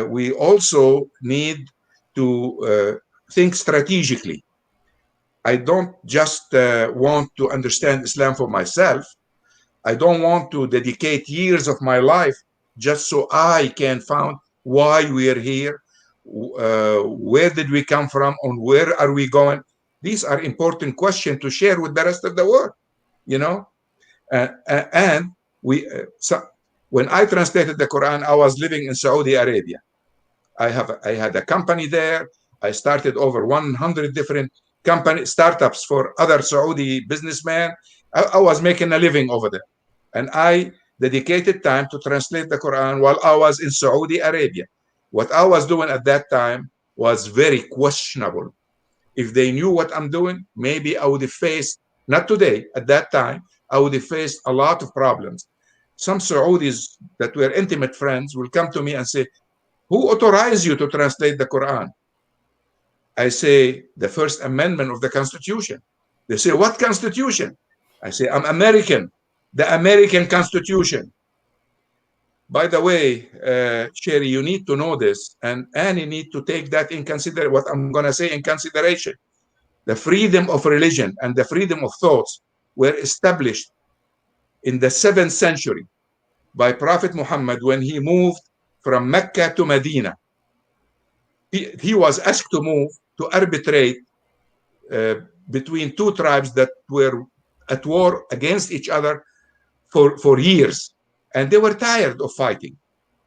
we also need to think strategically. I don't just want to understand Islam for myself. I don't want to dedicate years of my life just so I can find why we are here, where did we come from, and where are we going. These are important questions to share with the rest of the world, and when I translated the Quran, I was living in Saudi Arabia. I had a company there. I started over 100 different startups for other Saudi businessmen. I was making a living over there, and I dedicated time to translate the Quran while I was in Saudi Arabia. What I was doing at that time was very questionable. If they knew what I'm doing, maybe I would have faced, not today, at that time, I would have faced a lot of problems. Some Saudis that were intimate friends will come to me and say, who authorized you to translate the Quran? I say, the First Amendment of the Constitution. They say, what Constitution? I say, I'm American, the American Constitution. By the way, Sherry, you need to know this, and Annie need to take that in consideration, what I'm going to say in consideration. The freedom of religion and the freedom of thoughts were established in the 7th century by Prophet Muhammad when he moved from Mecca to Medina. He was asked to move to arbitrate between two tribes that were at war against each other for years. And they were tired of fighting.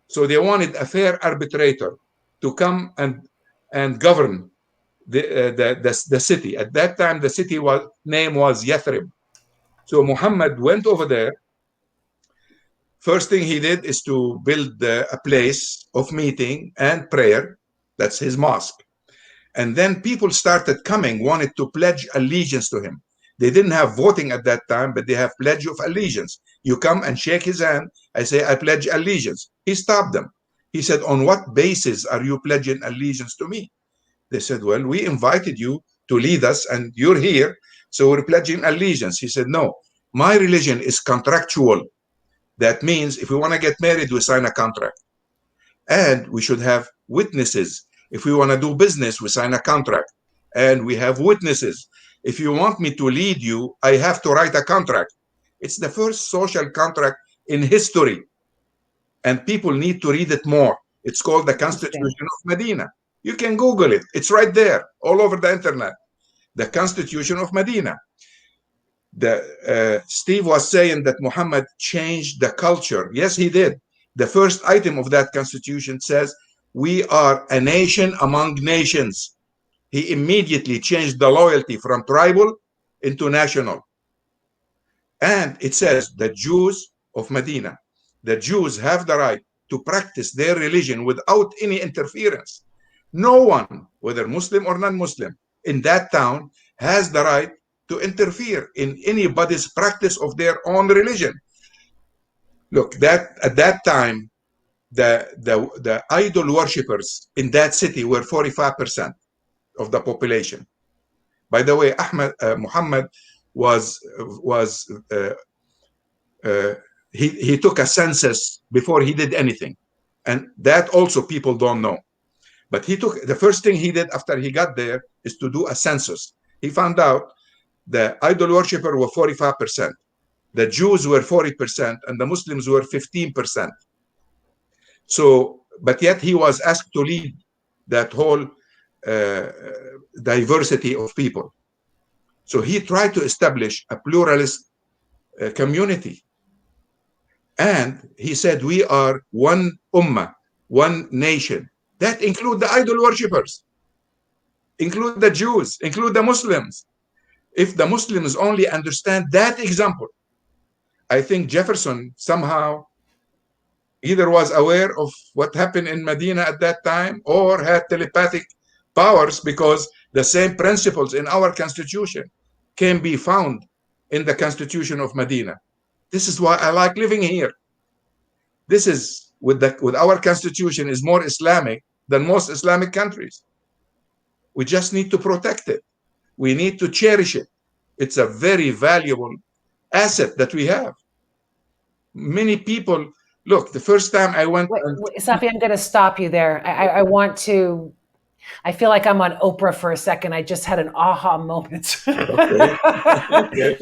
So they wanted a fair arbitrator to come and govern the city. At that time, the city name was Yathrib. So Muhammad went over there. First thing he did is to build a place of meeting and prayer. That's his mosque. And then people started coming, wanted to pledge allegiance to him. They didn't have voting at that time, but they have pledge of allegiance. You come and shake his hand. I say, I pledge allegiance. He stopped them. He said, on what basis are you pledging allegiance to me? They said, well, we invited you to lead us and you're here, so we're pledging allegiance. He said, no, my religion is contractual. That means if we want to get married, we sign a contract. And we should have witnesses. If we want to do business, we sign a contract. And we have witnesses. If you want me to lead you, I have to write a contract. It's the first social contract in history. And people need to read it more. It's called the Constitution of Medina. You can Google it. It's right there, all over the internet. The Constitution of Medina. Steve was saying that Muhammad changed the culture. Yes, he did. The first item of that constitution says, we are a nation among nations. He immediately changed the loyalty from tribal into national. And it says the Jews of Medina, the Jews have the right to practice their religion without any interference. No one, whether Muslim or non-Muslim, in that town has the right to interfere in anybody's practice of their own religion. Look, that at that time, the idol worshippers in that city were 45% of the population. By the way, Muhammad he took a census before he did anything, and that also people don't know. But the first thing he did after he got there is to do a census. He found out the idol worshippers were 45%, the Jews were 40%, and the Muslims were 15%. So, but yet he was asked to lead that whole diversity of people. So he tried to establish a pluralist community. And he said, we are one ummah, one nation. That include the idol worshippers, include the Jews, include the Muslims. If the Muslims only understand that example, I think Jefferson somehow either was aware of what happened in Medina at that time or had telepathic powers, because the same principles in our constitution can be found in the Constitution of Medina. This is why I like living here. This is, with our constitution, is more Islamic than most Islamic countries. We just need to protect it. We need to cherish it. It's a very valuable asset that we have. Many people, look, the first time I went... Safi, I'm going to stop you there. I feel like I'm on Oprah for a second. I just had an aha moment. Okay.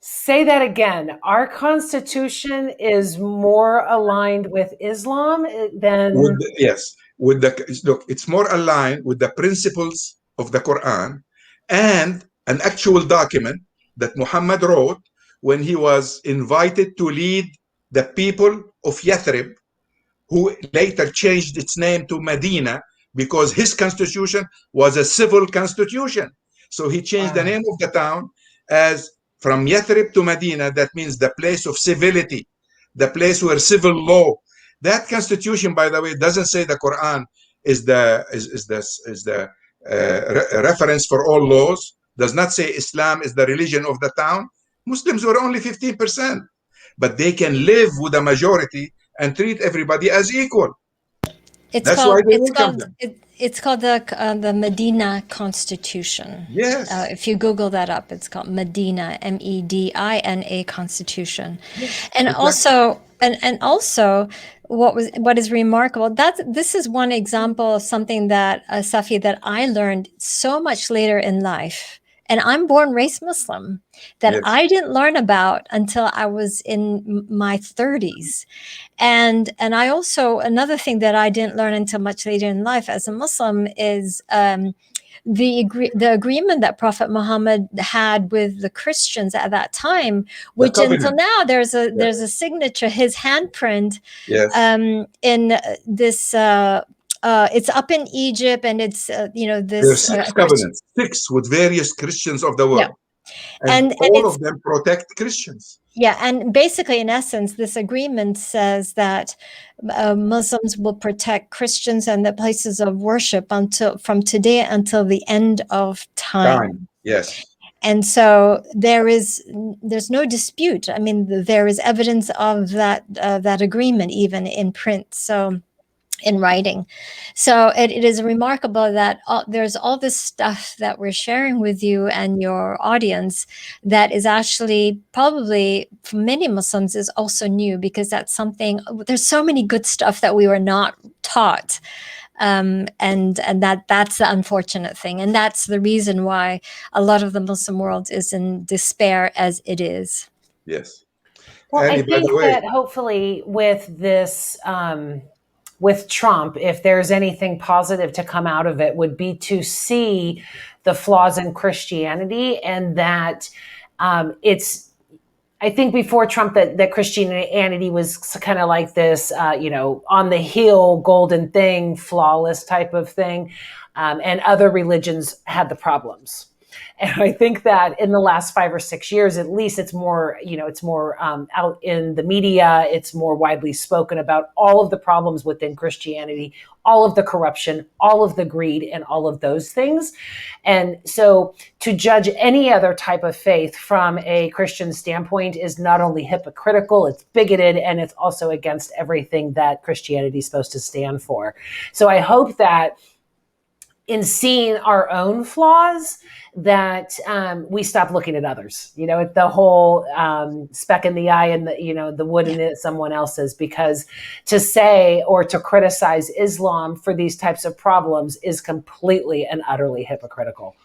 Say that again. Our constitution is more aligned with Islam than... Yes. Look, it's more aligned with the principles of the Quran and an actual document that Muhammad wrote when he was invited to lead the people of Yathrib, who later changed its name to Medina, because his constitution was a civil constitution. So he changed the name of the town as from Yathrib to Medina. That means the place of civility, the place where civil law. That constitution, by the way, doesn't say the Quran is the reference for all laws. Does not say Islam is the religion of the town. Muslims were only 15%, but they can live with a majority and treat everybody as equal. It's called the Medina Constitution. Yes. If you Google that up, it's called Medina, Medina Constitution. Yes, and exactly. also what is remarkable, this is one example of something that Safi, that I learned so much later in life. And I'm born raised Muslim, that yes. I didn't learn about until I was in my 30s. And I also, another thing that I didn't learn until much later in life as a Muslim is the agreement that Prophet Muhammad had with the Christians at that time, which until now there's a signature, his handprint, yes. In this. It's up in Egypt, and it's this. There's 6 covenants, 6 with various Christians of the world, yeah. and all of them protect Christians. Yeah, and basically, in essence, this agreement says that Muslims will protect Christians and the places of worship from today until the end of time. Yes. And so there's no dispute. I mean, there is evidence of that agreement even in print. So in writing. So it is remarkable that there's all this stuff that we're sharing with you and your audience that is actually probably for many Muslims is also new, because that's something, there's so many good stuff that we were not taught. And that's the unfortunate thing. And that's the reason why a lot of the Muslim world is in despair as it is. Yes. Well, And I by think the way, that hopefully with this, with Trump, if there's anything positive to come out of it, would be to see the flaws in Christianity, and that it's. I think before Trump that Christianity was kind of like this, on the hill, golden thing, flawless type of thing, and other religions had the problems. And I think that in the last 5 or 6 years, at least, it's more, out in the media. It's more widely spoken about all of the problems within Christianity, all of the corruption, all of the greed, and all of those things. And so to judge any other type of faith from a Christian standpoint is not only hypocritical, it's bigoted, and it's also against everything that Christianity is supposed to stand for. So I hope that in seeing our own flaws, that we stop looking at others. It's the whole speck in the eye and the wood in someone else's, because to say or to criticize Islam for these types of problems is completely and utterly hypocritical.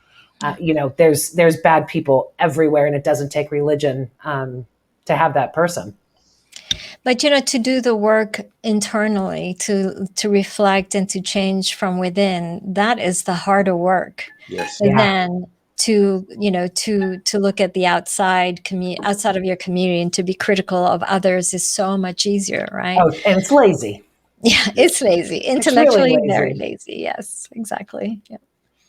There's bad people everywhere, and it doesn't take religion to have that person. But to do the work internally, to reflect and to change from within, that is the harder work. yes. Than to look at the outside of your community and to be critical of others is so much easier, right? Oh, and it's lazy. Yeah, it's lazy. Intellectually, really very lazy. Yes, exactly. Yeah.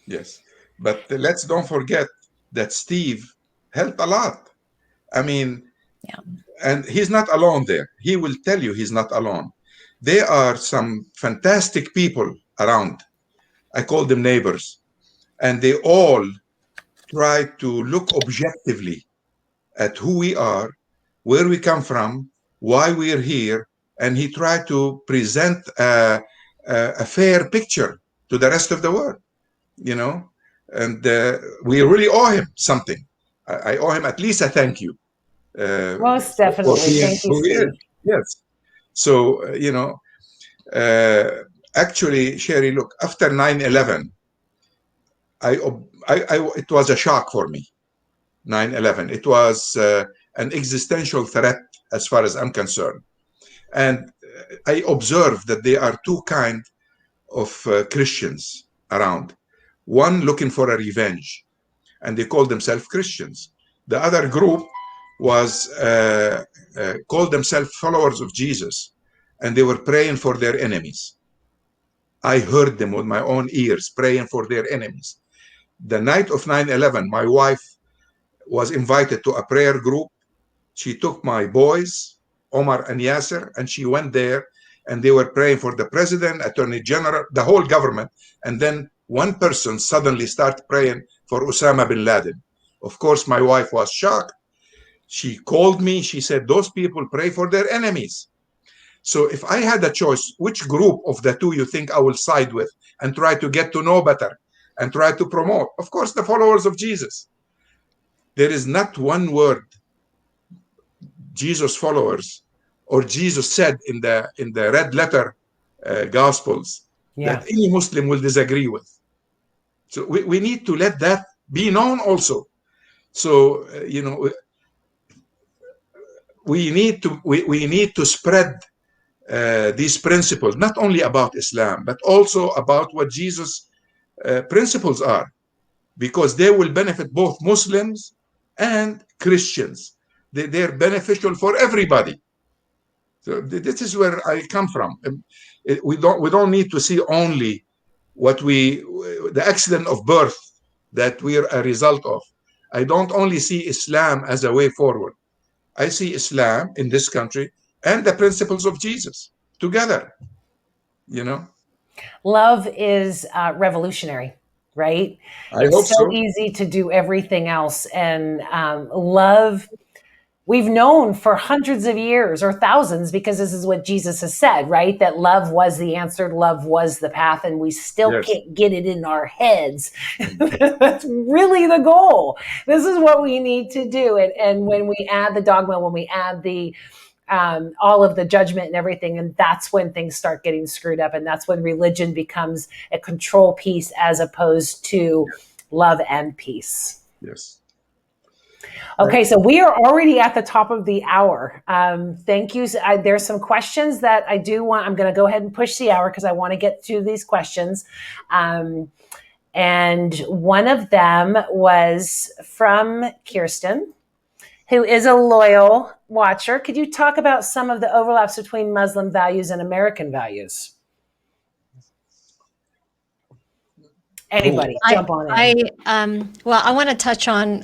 Yes. But let's don't forget that Steve helped a lot. I mean, yeah. And he's not alone there. He will tell you he's not alone. There are some fantastic people around. I call them neighbors. And they all try to look objectively at who we are, where we come from, why we're here. And he tried to present a fair picture to the rest of the world, and we really owe him something. I owe him at least a thank you. Most definitely. Thank you, Steve. Yes. So, actually, Sherry, look, after 9/11, it was a shock for me. 9/11. It was an existential threat as far as I'm concerned. And I observed that there are two kinds of Christians around. One looking for a revenge, and they call themselves Christians. The other group was called themselves followers of Jesus, and they were praying for their enemies. I heard them with my own ears praying for their enemies. The night of 9/11, my wife was invited to a prayer group. She took my boys, Omar and Yasser, and she went there, and they were praying for the president, attorney general, the whole government. And then one person suddenly started praying for Osama bin Laden. Of course, my wife was shocked. She called me. She said, those people pray for their enemies. So if I had a choice, which group of the two you think I will side with and try to get to know better and try to promote? Of course, the followers of Jesus. There is not one word Jesus followers or Jesus said in the red letter Gospels that any Muslim will disagree with. So we need to let that be known also. So, we need to spread these principles, not only about Islam, but also about what Jesus' principles are, because they will benefit both Muslims and Christians. They're beneficial for everybody. So this is where I come from. We don't need to see only the accident of birth that we're a result of. I don't only see Islam as a way forward. I see Islam in this country and the principles of Jesus together. Love is revolutionary. right? I hope It's so so. easy to do everything else. And love, we've known for hundreds of years or thousands, because this is what Jesus has said, right? That love was the answer, love was the path, and we still Yes. can't get it in our heads. That's really the goal. This is what we need to do. And when we add the dogma, when we add the all of the judgment and everything, and that's when things start getting screwed up, and that's when religion becomes a control piece as opposed to love and peace. Yes. Okay, so we are already at the top of the hour. Thank you. There's some questions that I do want. I'm going to go ahead and push the hour because I want to get to these questions. And one of them was from Kirsten, who is a loyal watcher. Could you talk about some of the overlaps between Muslim values and American values? Anybody, jump on in. Well, I want to touch on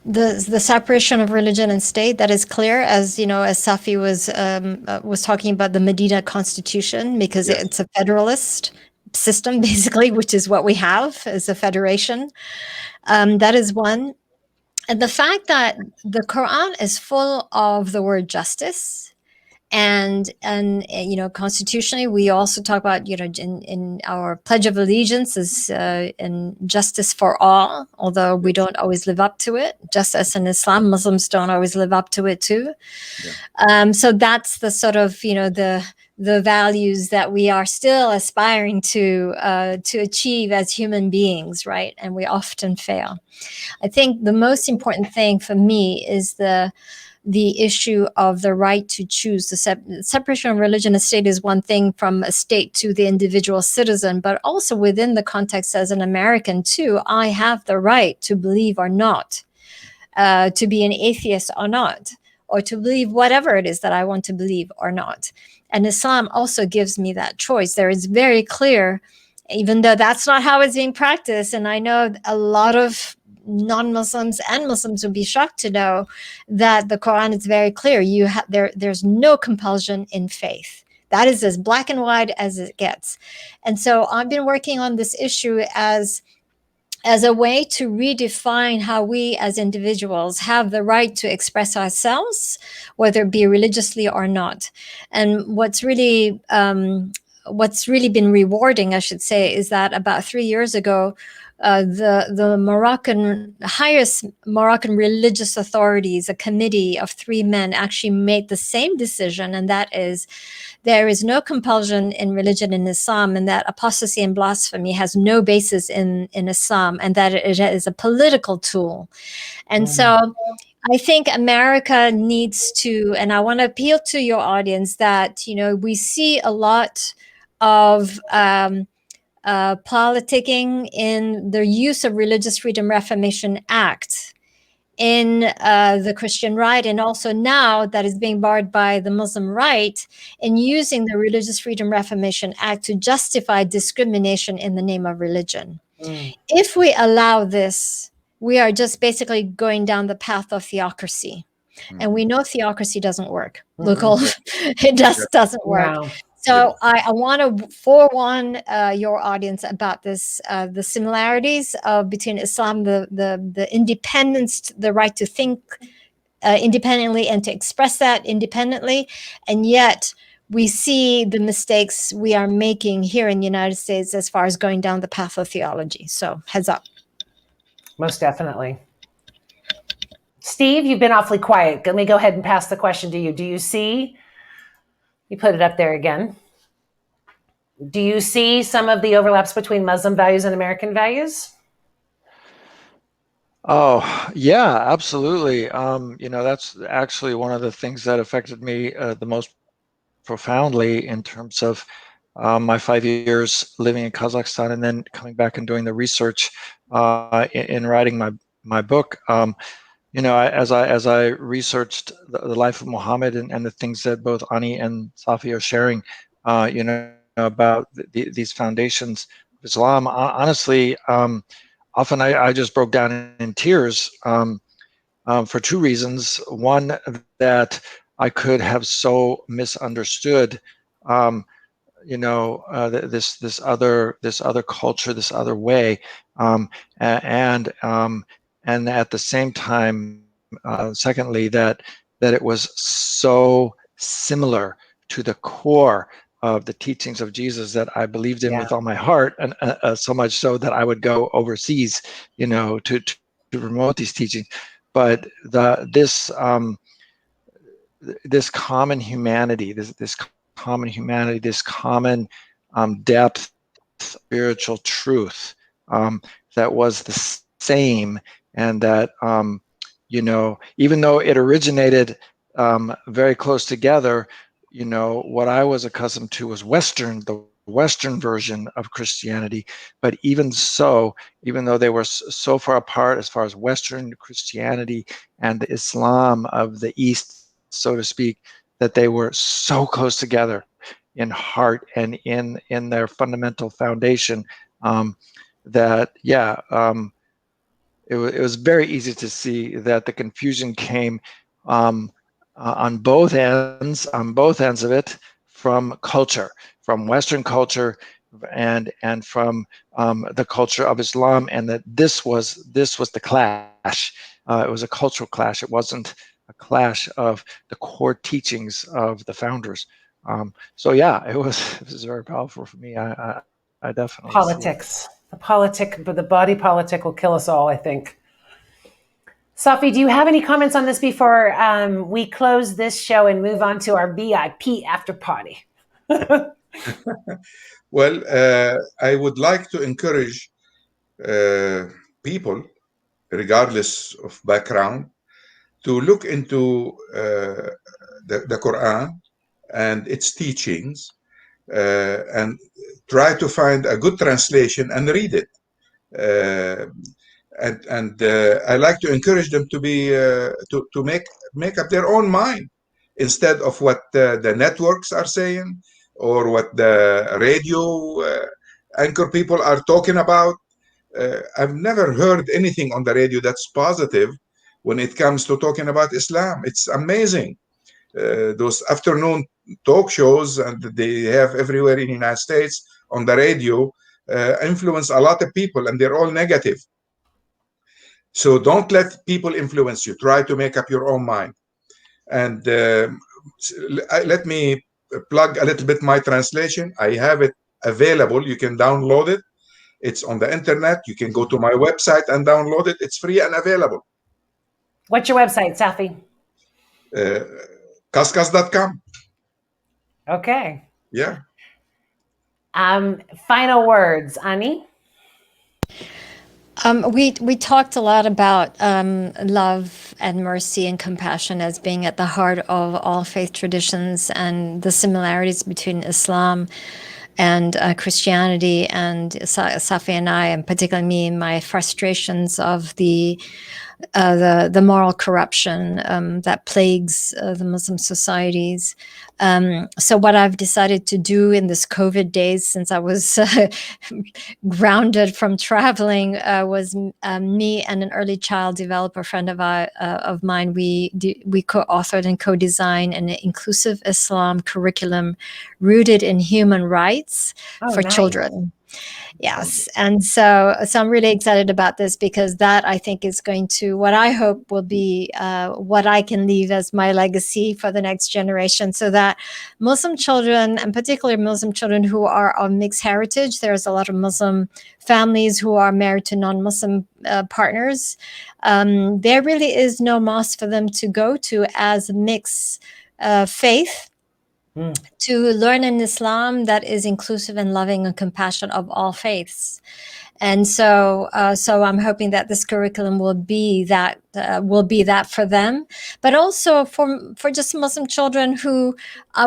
the separation of religion and state. That is clear, as you know, as Safi was talking about the Medina Constitution, because Yes. it's a federalist system, basically, which is what we have as a federation. That is one. And the fact that the Quran is full of the word justice, and you know, constitutionally, we also talk about, you know, in our Pledge of Allegiance is in justice for all, although we don't always live up to it. Just as in Islam, Muslims don't always live up to it too. Yeah. So that's the sort of, you know, the values that we are still aspiring to achieve as human beings, right? And we often fail. I think the most important thing for me is the issue of the right to choose. The separation of religion and state is one thing, from a state to the individual citizen, but also within the context as an American too, I have the right to believe or not, to be an atheist or not, or to believe whatever it is that I want to believe or not. And Islam also gives me that choice. There is very clear, even though that's not how it's being practiced, and I know a lot of non-Muslims and Muslims would be shocked to know that the Quran is very clear. There's no compulsion in faith. That is as black and white as it gets. And so I've been working on this issue as a way to redefine how we as individuals have the right to express ourselves, whether it be religiously or not. And what's really been rewarding, I should say, is that about 3 years ago, the highest Moroccan religious authorities, a committee of 3 men, actually made the same decision, and that is, there is no compulsion in religion in Islam, and that apostasy and blasphemy has no basis in Islam, and that it is a political tool. And so I think America needs to, and I want to appeal to your audience that, you know, we see a lot of politicking in the use of Religious Freedom Reformation Act in the Christian right, and also now that is being barred by the Muslim right, in using the Religious Freedom Reformation Act to justify discrimination in the name of religion. If we allow this, we are just basically going down the path of theocracy. And we know theocracy doesn't work. It just doesn't work. No. So I want to forewarn your audience about this, the similarities between Islam, the independence, the right to think independently and to express that independently. And yet we see the mistakes we are making here in the United States as far as going down the path of theology. So heads up. Most definitely. Steve, you've been awfully quiet. Let me go ahead and pass the question to you. Do you see, you put it up there again, do you see some of the overlaps between Muslim values and American values? Oh, yeah, absolutely. You know, that's actually one of the things that affected me the most profoundly in terms of my 5 years living in Kazakhstan and then coming back and doing the research in writing my book. You know, as I researched the life of Muhammad and the things that both Ani and Safi are sharing, you know, about these foundations of Islam, honestly, often I just broke down in tears for 2 reasons. One, that I could have so misunderstood, this other culture, this other way, and at the same time, secondly, that it was so similar to the core of the teachings of Jesus that I believed in with all my heart, and so much so that I would go overseas, to promote these teachings. But this common humanity, this common depth, spiritual truth, that was the same, and that even though it originated very close together, what I was accustomed to was the Western version of Christianity. But even so, even though they were so far apart as far as Western Christianity and the Islam of the East, so to speak, that they were so close together in heart and in their fundamental foundation, that it was very easy to see that the confusion came on both ends of it, from culture, from Western culture, and from the culture of Islam, and that this was the clash. It was a cultural clash. It wasn't a clash of the core teachings of the founders. So yeah, it was very powerful for me. I definitely Politics. The body politic will kill us all, I think. Safi, do you have any comments on this before we close this show and move on to our VIP after party? Well, I would like to encourage people, regardless of background, to look into the Quran and its teachings, and try to find a good translation and read it. And I like to encourage them to be to make up their own mind, instead of what the networks are saying or what the radio anchor people are talking about. I've never heard anything on the radio that's positive when it comes to talking about Islam. It's amazing. Those afternoon talk shows and they have everywhere in the United States on the radio influence a lot of people, and they're all negative. So don't let people influence you. Try to make up your own mind. And let me plug a little bit my translation. I have it available. You can download it. It's on the internet. You can go to my website and download it. It's free and available. What's your website, Safi? Kaskas.com. Okay. Yeah. Final words, Ani? We talked a lot about love and mercy and compassion as being at the heart of all faith traditions, and the similarities between Islam and Christianity, and Safi and I, and particularly me, my frustrations of the moral corruption that plagues the Muslim societies. So what I've decided to do in this COVID days, since I was grounded from traveling, was me and an early child developer friend of mine. We co-authored and co-designed an inclusive Islam curriculum rooted in human rights for children. Yes. And so I'm really excited about this, because that, I think, is going to, what I hope will be what I can leave as my legacy for the next generation, so that Muslim children, and particularly Muslim children who are of mixed heritage — there's a lot of Muslim families who are married to non-Muslim partners — there really is no mosque for them to go to as mixed faith, to learn an Islam that is inclusive and loving and compassionate of all faiths. And so I'm hoping that this curriculum will be that for them, but also for just Muslim children who,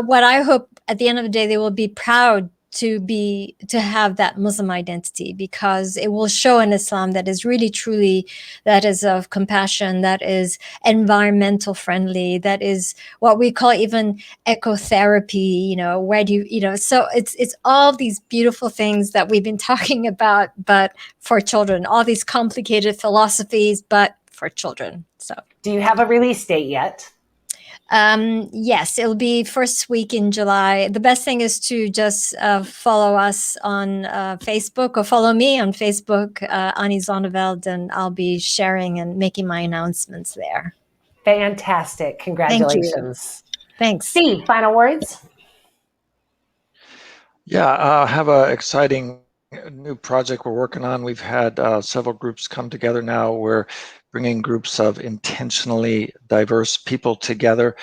what I hope at the end of the day, they will be proud to have that Muslim identity, because it will show an Islam that is really truly, that is of compassion, that is environmental friendly, that is what we call even ecotherapy, where do you, so it's all these beautiful things that we've been talking about, but for children, all these complicated philosophies, but for children. So do you have a release date yet? Yes, it'll be first week in July. The best thing is to just follow us on Facebook, or follow me on Facebook, Annie Zonneveld, and I'll be sharing and making my announcements there. Fantastic. Congratulations. Thanks. Steve, final words? Yeah, I have an exciting new project we're working on. We've had several groups come together now. We're bringing groups of intentionally diverse people together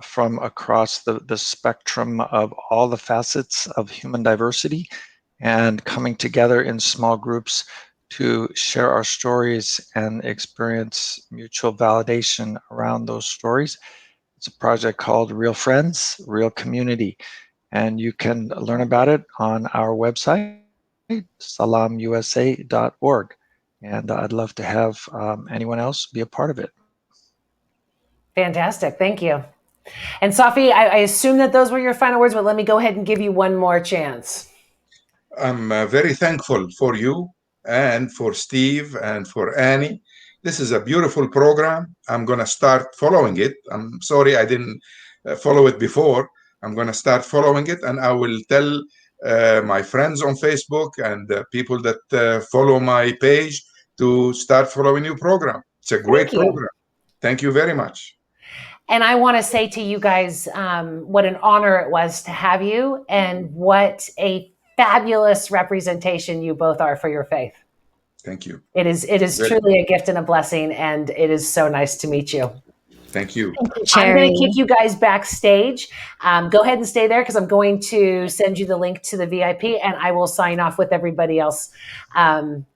from across the spectrum of all the facets of human diversity, and coming together in small groups to share our stories and experience mutual validation around those stories. It's a project called Real Friends, Real Community, and you can learn about it on our website, salamusa.org. And I'd love to have anyone else be a part of it. Fantastic. Thank you. And Safi, I assume that those were your final words, but let me go ahead and give you one more chance. I'm very thankful for you and for Steve and for Annie. This is a beautiful program. I'm going to start following it. I'm sorry I didn't follow it before. I'm going to start following it, and I will tell my friends on Facebook and people that follow my page to start following your program. It's a great program. Thank you very much. And I want to say to you guys what an honor it was to have you, and what a fabulous representation you both are for your faith. Thank you. It is truly a gift and a blessing, and it is so nice to meet you. Thank you. I'm going to kick you guys backstage. Go ahead and stay there, because I'm going to send you the link to the VIP, and I will sign off with everybody else.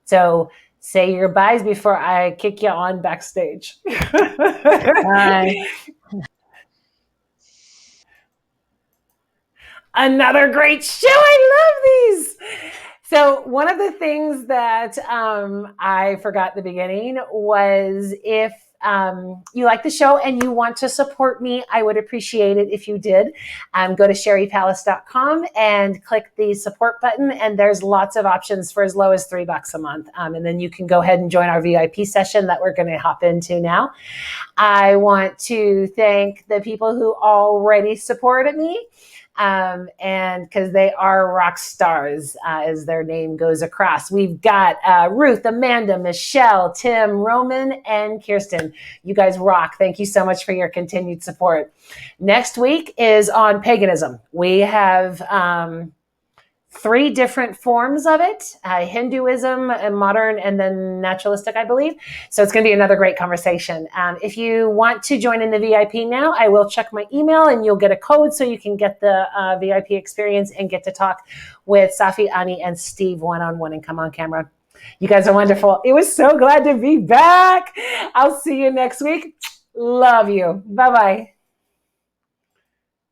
So say your byes before I kick you on backstage. Bye. Another great show. I love these. So one of the things that I forgot at the beginning was, if you like the show and you want to support me, I would appreciate it if you did. Go to sherrypalace.com and click the support button, and there's lots of options for as low as $3 a month. And then you can go ahead and join our VIP session that we're going to hop into now. I want to thank the people who already supported me. And because they are rock stars, as their name goes across. We've got Ruth, Amanda, Michelle, Tim, Roman, and Kirsten. You guys rock. Thank you so much for your continued support. Next week is on paganism. We have 3 different forms of it: Hinduism, modern, and then naturalistic, I believe. So it's going to be another great conversation. If you want to join in the VIP now, I will check my email, and you'll get a code so you can get the VIP experience and get to talk with Safi, Ani, and Steve one-on-one and come on camera. You guys are wonderful. It was so glad to be back. I'll see you next week. Love you. Bye-bye.